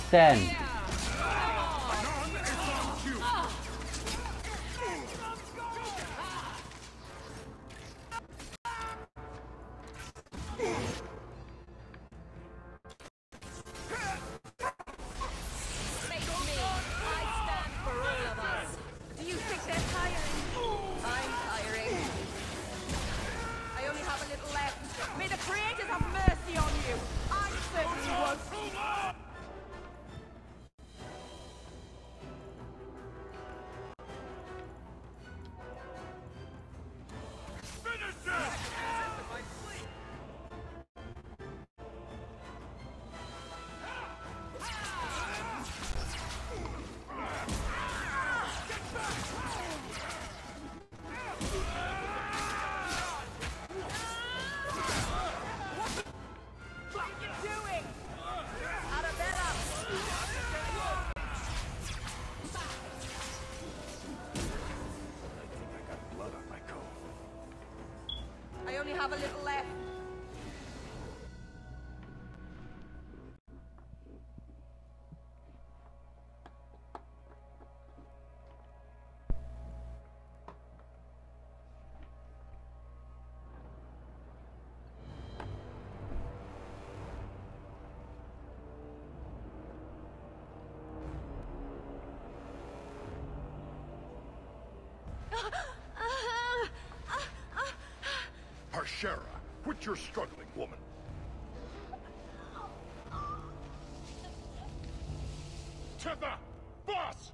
S1: Stand.
S20: I only have a little left.
S12: Harshera, quit your struggling, woman.
S18: Tether! Boss!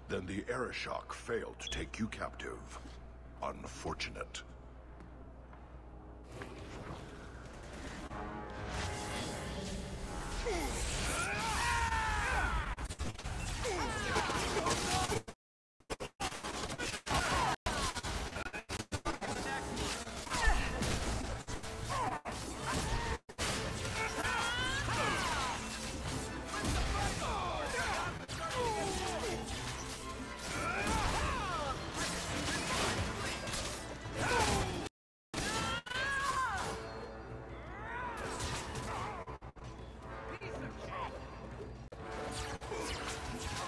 S12: Then the Arishok failed to take you captive. Unfortunate.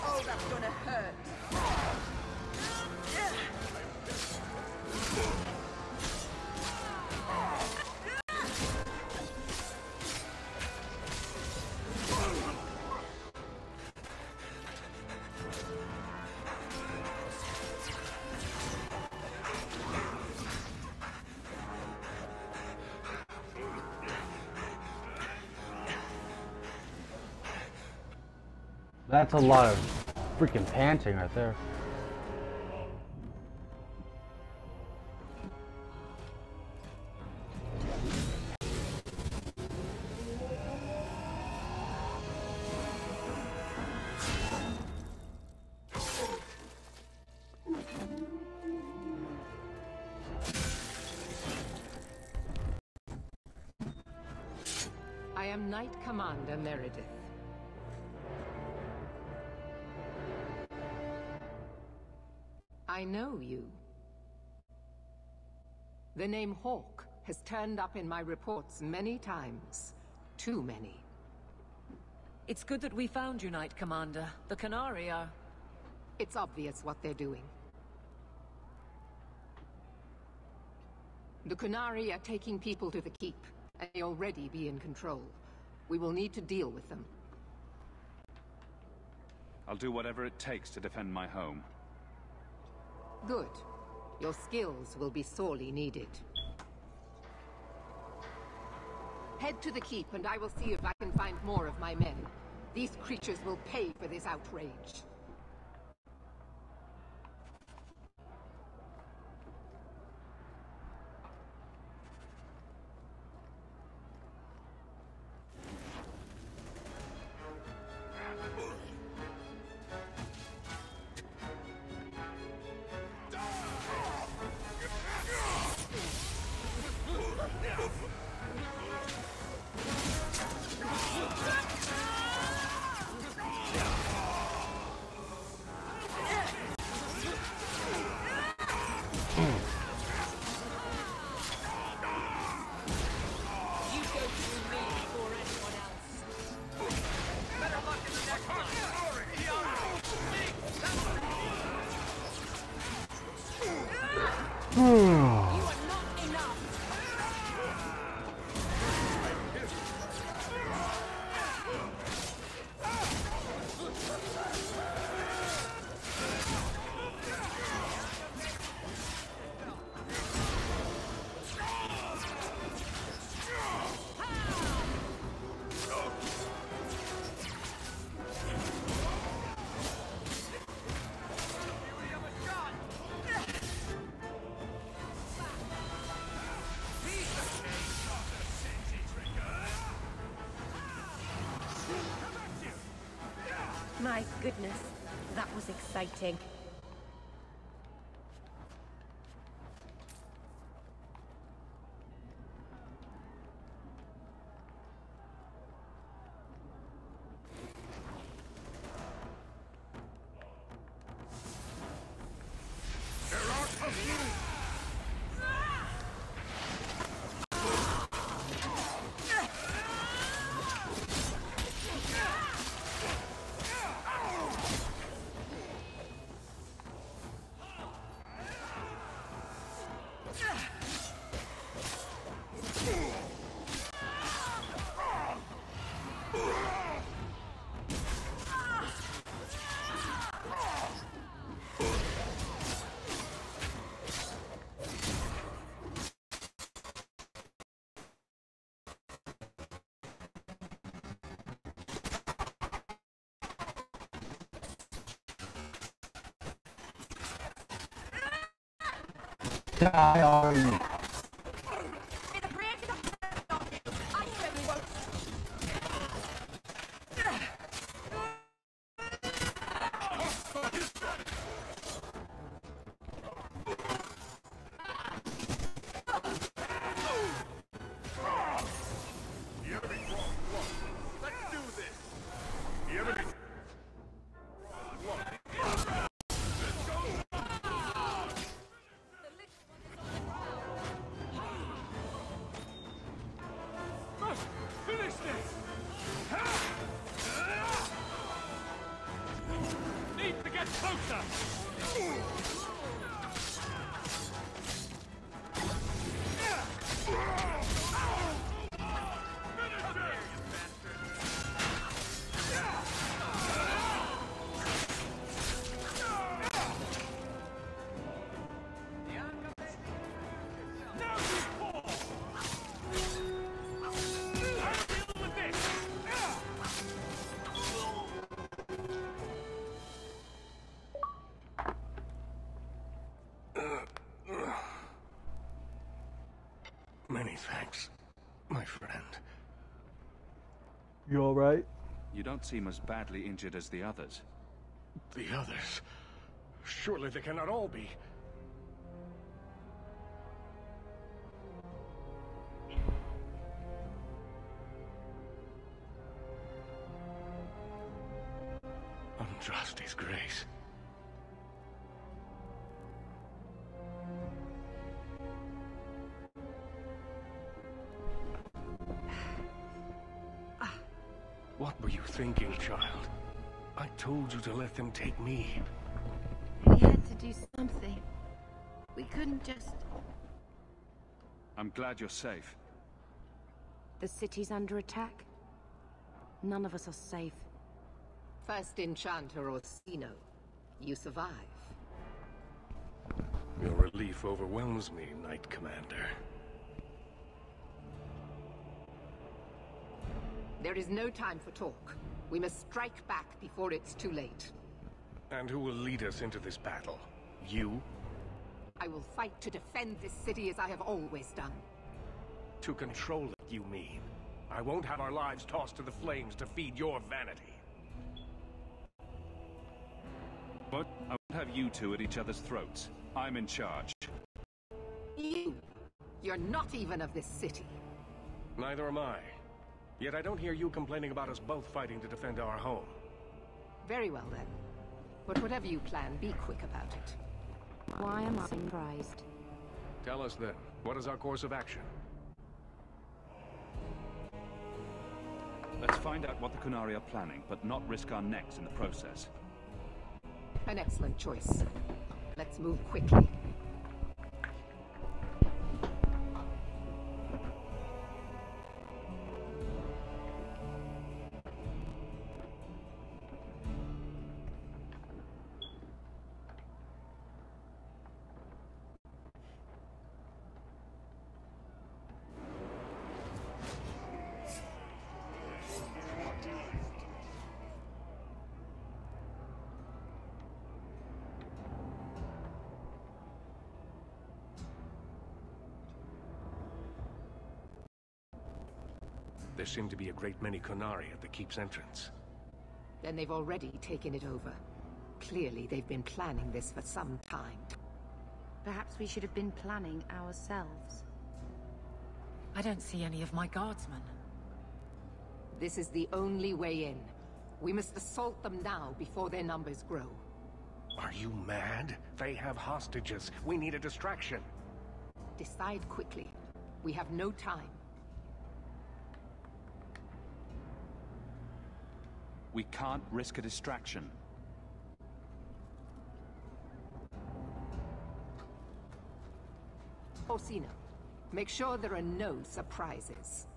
S20: Oh, that's gonna hurt.
S1: That's a lot of freaking panting right there.
S11: I am Knight Commander Meredith. I know you. The name Hawk has turned up in my reports many times. Too many.
S24: It's good that we found you, Knight Commander. The Qunari are...
S11: It's obvious what they're doing. The Qunari are taking people to the keep, and they already be in control. We will need to deal with them.
S10: I'll do whatever it takes to defend my home.
S11: Good. Your skills will be sorely needed. Head to the keep and I will see if I can find more of my men. These creatures will pay for this outrage.
S8: My goodness, that was exciting.
S1: Die already.
S19: Many thanks, my friend.
S1: You alright?
S10: You don't seem as badly injured as the others.
S19: The others? Surely they cannot all be. Andraste's grace. What were you thinking, child? I told you to let them take me.
S8: We had to do something. We couldn't just...
S10: I'm glad you're safe.
S8: The city's under attack. None of us are safe.
S11: First Enchanter Orsino. You survive.
S19: Your relief overwhelms me, Knight Commander.
S11: There is no time for talk. We must strike back before it's too late.
S7: And who will lead us into this battle? You?
S11: I will fight to defend this city as I have always done.
S7: To control it, you mean? I won't have our lives tossed to the flames to feed your vanity.
S10: But I won't have you two at each other's throats. I'm in charge.
S11: You're not even of this city.
S7: Neither am I. Yet I don't hear you complaining about us both fighting to defend our home.
S11: Very well then. But whatever you plan, be quick about it.
S4: Why am I surprised?
S7: Tell us then, what is our course of action?
S10: Let's find out what the Qunari are planning, but not risk our necks in the process.
S11: An excellent choice. Let's move quickly.
S7: There seem to be a great many Qunari at the keep's entrance.
S11: Then they've already taken it over. Clearly, they've been planning this for some time.
S4: Perhaps we should have been planning ourselves.
S24: I don't see any of my guardsmen.
S11: This is the only way in. We must assault them now before their numbers grow.
S7: Are you mad? They have hostages. We need a distraction.
S11: Decide quickly. We have no time.
S10: We can't risk a distraction.
S11: Orsino, make sure there are no surprises.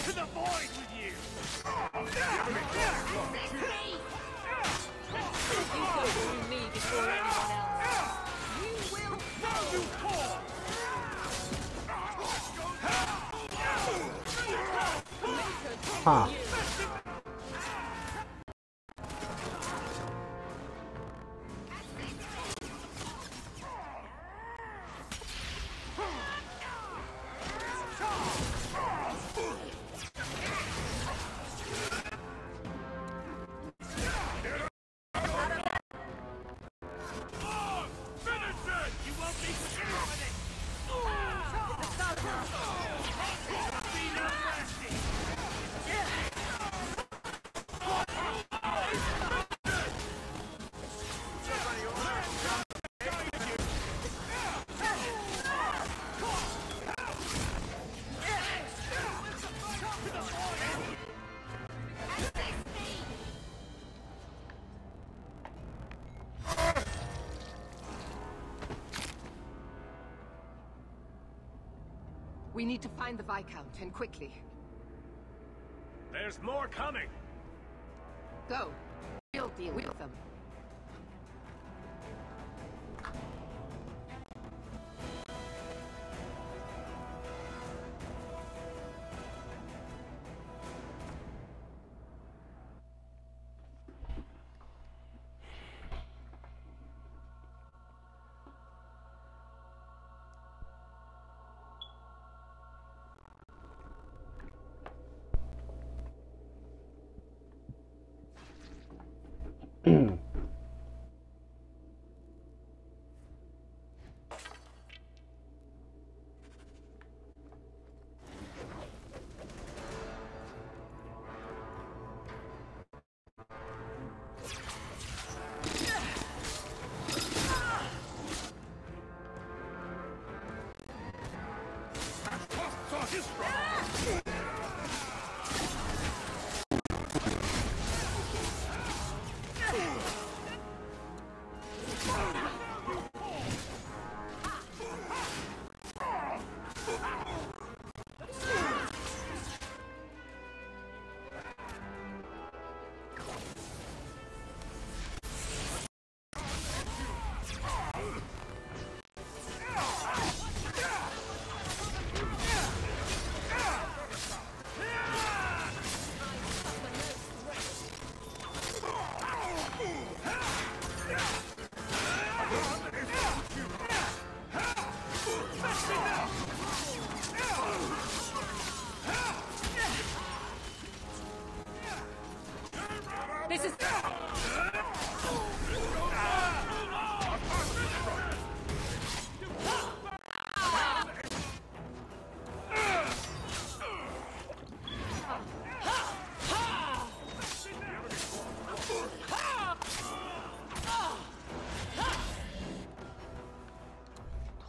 S17: To the void with you!
S8: You go through me before anyone else.
S17: You will know you fall!
S1: Huh.
S11: We need to find the Viscount, and quickly.
S7: There's more coming!
S11: Go. We'll deal with them.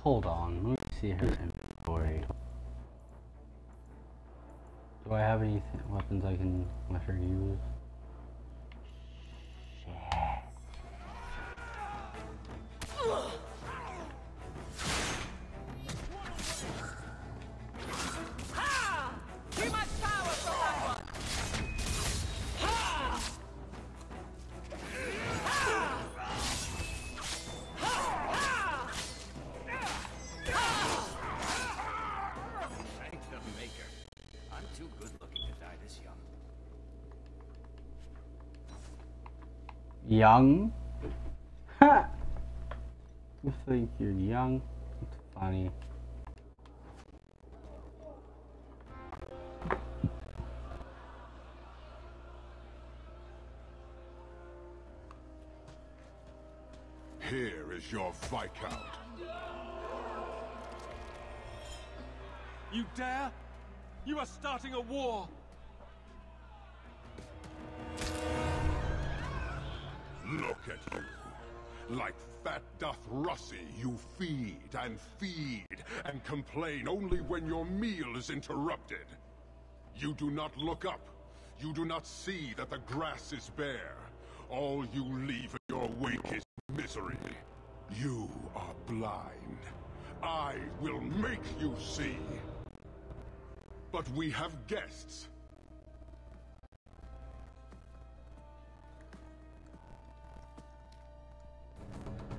S1: Hold on, let me see her inventory. Do I have any weapons I can let her use? Shit.
S17: Ha! Too much power for that one. Ha! Ha!
S14: Thank the Maker. I'm too good looking to die this young.
S1: Young? Ha! You think you're young? It's funny.
S12: Here is your Viscount.
S15: You dare? You are starting a war!
S12: Look at you. Like fat doth Russie, you feed and complain only when your meal is interrupted. You do not look up. You do not see that the grass is bare. All you leave in your wake is misery. You are blind. I will make you see. But we have guests.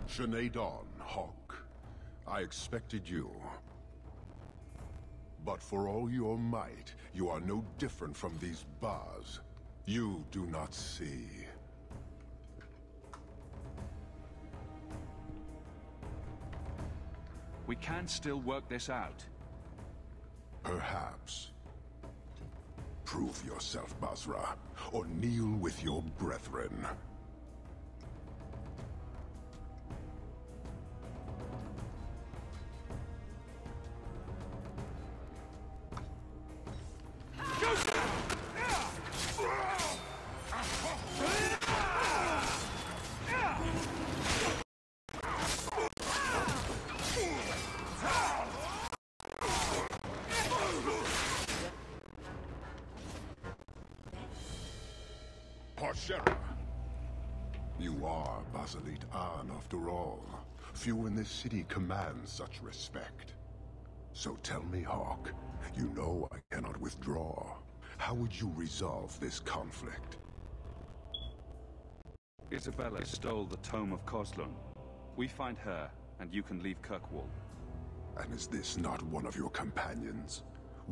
S12: Sinead Dawn, Hawk. I expected you. But for all your might, you are no different from these bars. You do not see.
S10: We can still work this out.
S12: Perhaps. Prove yourself, Basra, or kneel with your brethren. You are Basilit An, after all. Few in this city command such respect. So tell me, Hawk, you know I cannot withdraw. How would you resolve this conflict?
S10: Isabella stole the Tome of Kozlun. We find her, and you can leave Kirkwall.
S12: And is this not one of your companions?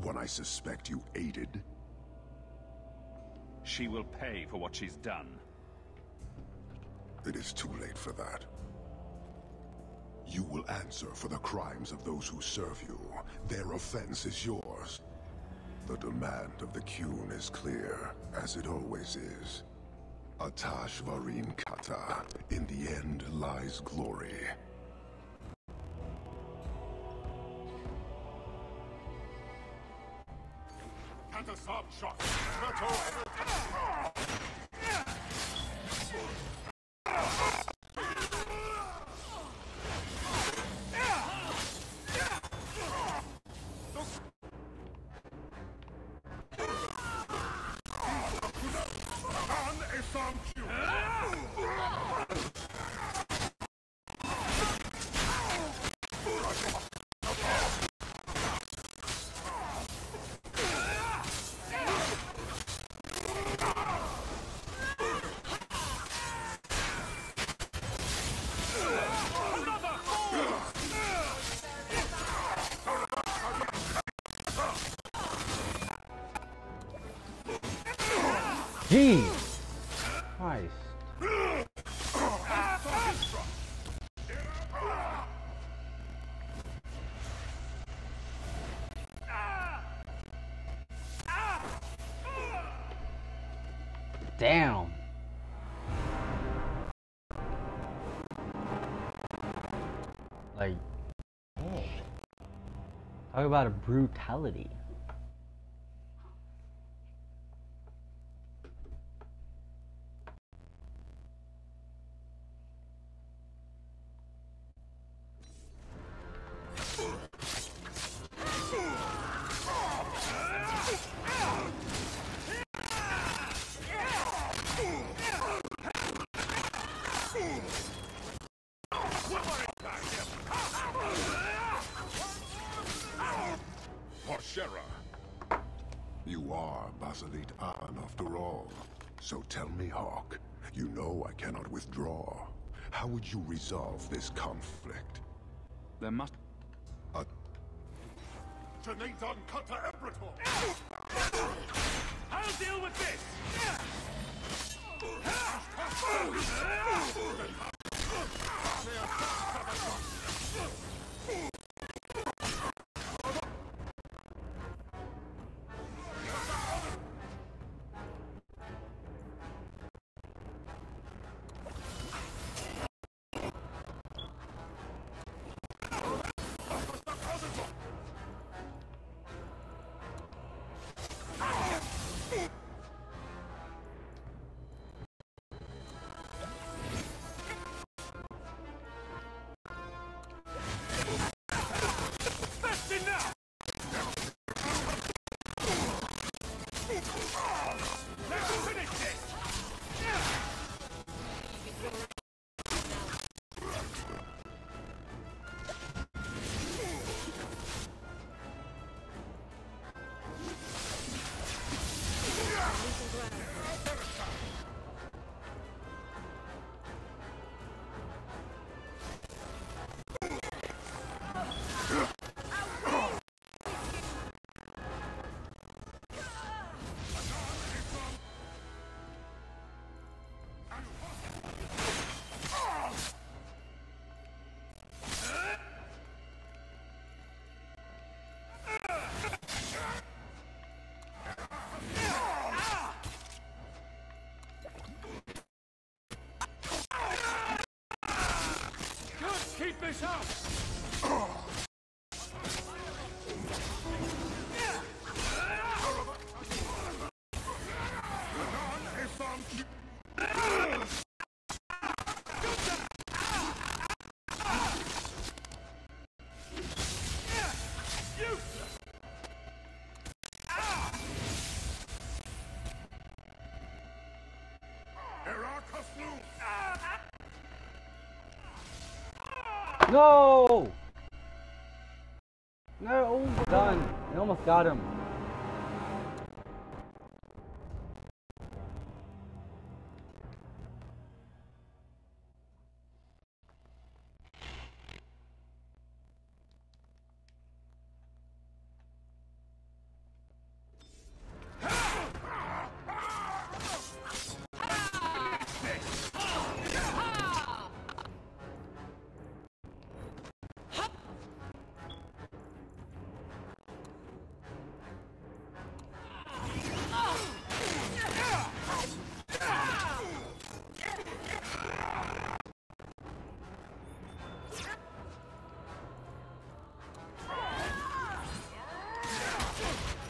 S12: One I suspect you aided?
S10: She will pay for what she's done.
S12: It is too late for that. You will answer for the crimes of those who serve you. Their offense is yours. The demand of the Qun is clear, as it always is. Atash Varin Kata. In the end lies glory. Katasab shot.
S1: Jeez! Christ. Damn. Like, oh. Talk about a brutality.
S18: Parshera.
S12: You are Basilit An after all. So tell me, Hawk, you know I cannot withdraw. How would you resolve this conflict?
S10: There must...
S17: I'll deal with this! Keep this up!
S1: No! They're almost done. They almost got him.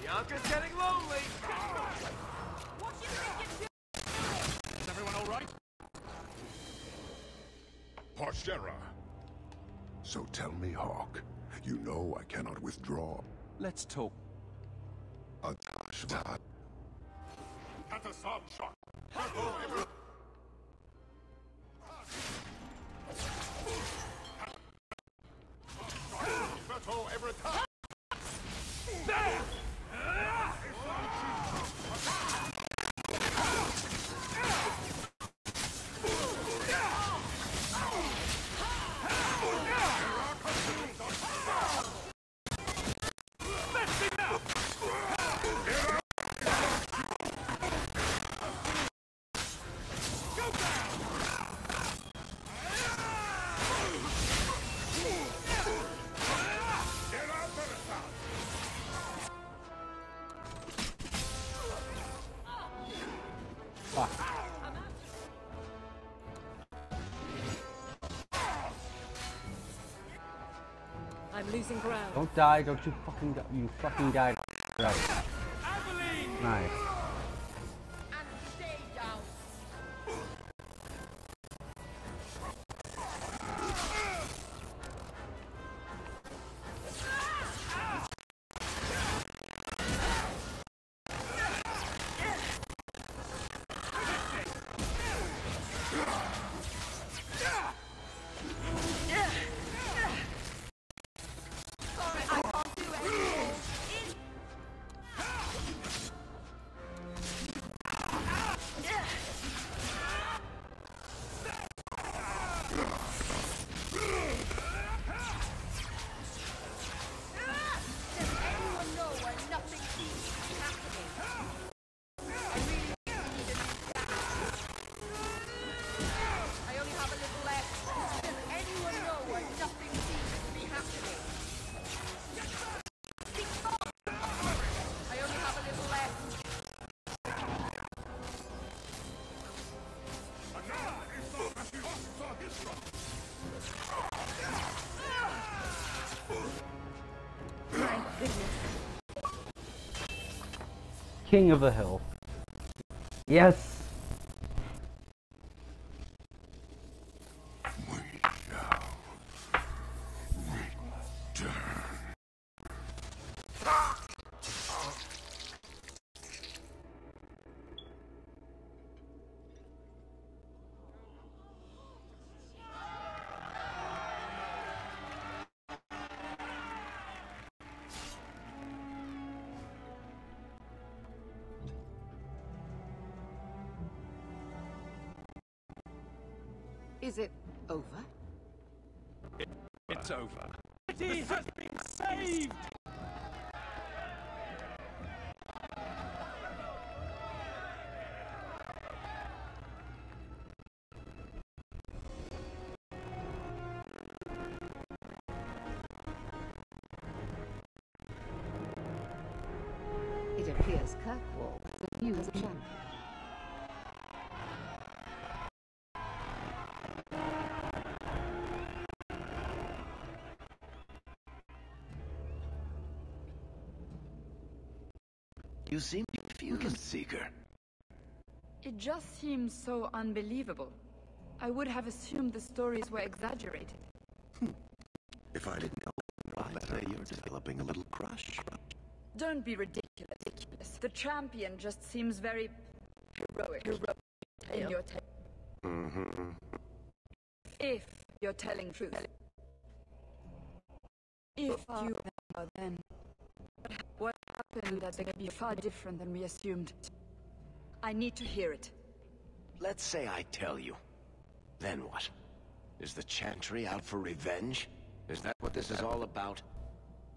S17: Bianca's getting lonely. Is everyone all right?
S18: Parshera.
S12: So tell me, Hawk, you know I cannot withdraw.
S10: Let's talk.
S24: I'm losing ground.
S1: Don't die, don't you fucking die. You fucking died. Right. Nice. king of the hill. Yes!
S11: Is it over?
S7: It's over. He has been saved!
S11: It appears Kirkwall is a new champion.
S17: You seem confused, Seeker.
S9: It just seems so unbelievable. I would have assumed the stories were exaggerated.
S17: If I didn't know, I'd say you're developing a little crush.
S9: Don't be ridiculous. The champion just seems very heroic in your tale.
S17: Mm-hmm.
S9: If you're telling truth. If you are, then what happened that they could be far different than we assumed. I need to hear it.
S17: Let's say I tell you. Then what? Is the Chantry out for revenge? Is that what this is all about?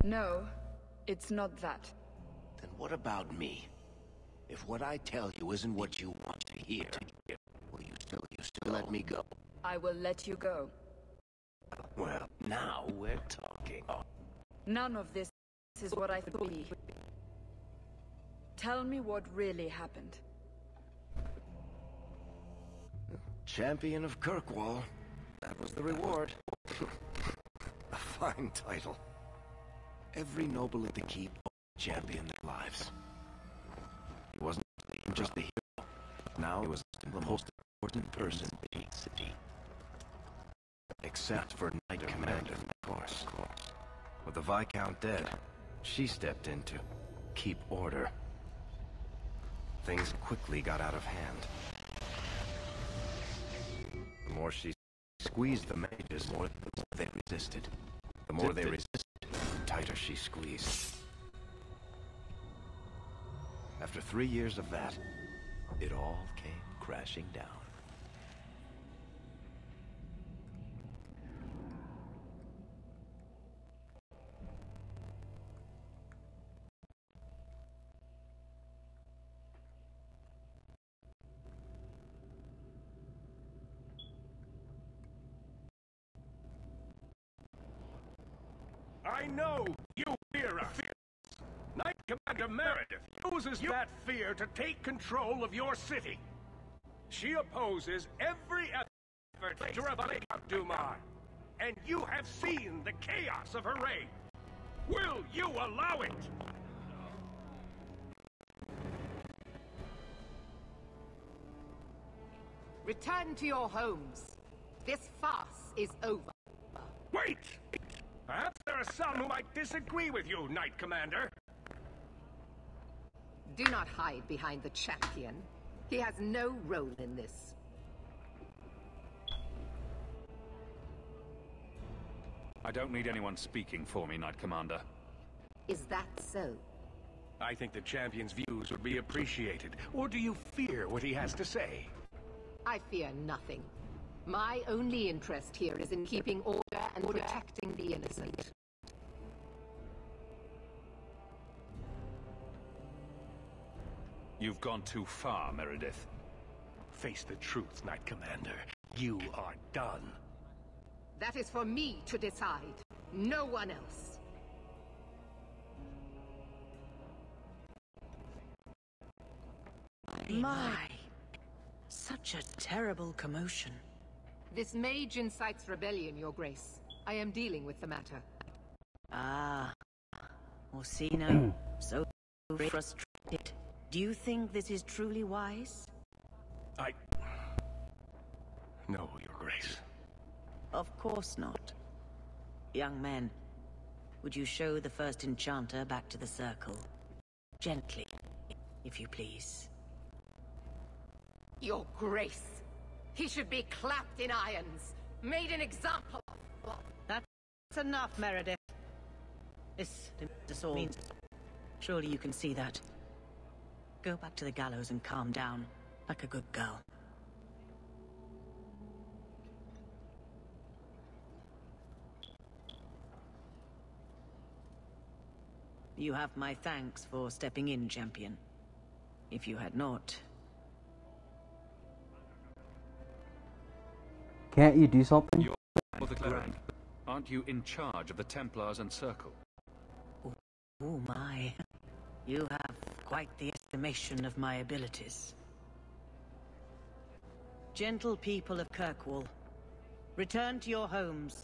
S9: No, it's not that.
S17: Then what about me? If what I tell you isn't what you want to hear, will you still let me go?
S9: I will let you go.
S17: Well, now we're talking.
S9: None of this is what I thought. Tell me what really happened.
S17: Champion of Kirkwall. That was the reward. A fine title. Every noble at the keep championed their lives. He wasn't just the hero. Now he was the most important person in the city. Except for Knight Commander, of course. With the Viscount dead, she stepped in to keep order. Things quickly got out of hand. The more she squeezed the mages, the more they resisted. The more they resisted, the tighter she squeezed. After 3 years of that, it all came crashing down.
S7: I know you fear us. Knight Commander Meredith uses that fear to take control of your city. She opposes every effort to revive Dumar. And you have seen the chaos of her reign. Will you allow it?
S11: Return to your homes. This farce is over.
S7: Wait! Perhaps there are some who might disagree with you, Knight Commander.
S11: Do not hide behind the champion. He has no role in this.
S5: I don't need anyone speaking for me, Knight Commander.
S11: Is that so?
S7: I think the champion's views would be appreciated. Or do you fear what he has to say?
S11: I fear nothing. My only interest here is in keeping order and protecting the innocent.
S5: You've gone too far, Meredith.
S7: Face the truth, Knight Commander. You are done.
S11: That is for me to decide. No one else.
S24: My. Such a terrible commotion.
S11: This mage incites rebellion, Your Grace. I am dealing with the matter.
S24: Ah. Orsino, so frustrated.
S13: Do you think this is truly wise?
S7: No, Your Grace.
S13: Of course not. Young men, would you show the first enchanter back to the circle? Gently, if you please.
S11: Your Grace. He should be clapped in irons, made an example of.
S13: That's enough, Meredith. This all means. Surely you can see that. Go back to the gallows and calm down, like a good girl. You have my thanks for stepping in, champion. If you had not...
S1: Can't you do something?
S5: You're the cleric. Aren't you in charge of the Templars and Circle?
S13: Oh my. You have quite the estimation of my abilities. Gentle people of Kirkwall, return to your homes.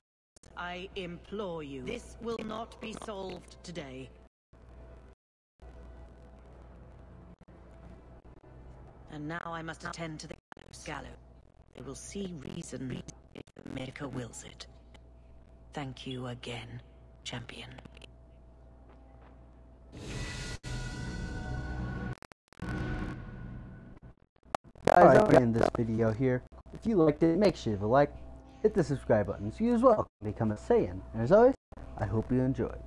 S13: I implore you. This will not be solved today. And now I must attend to the gallows. They will see reason if the Maker wills it. Thank you again, champion.
S1: Guys, I'm ending this video here. If you liked it, make sure to like, hit the subscribe button so you as well can become a Saiyan. And as always, I hope you enjoyed.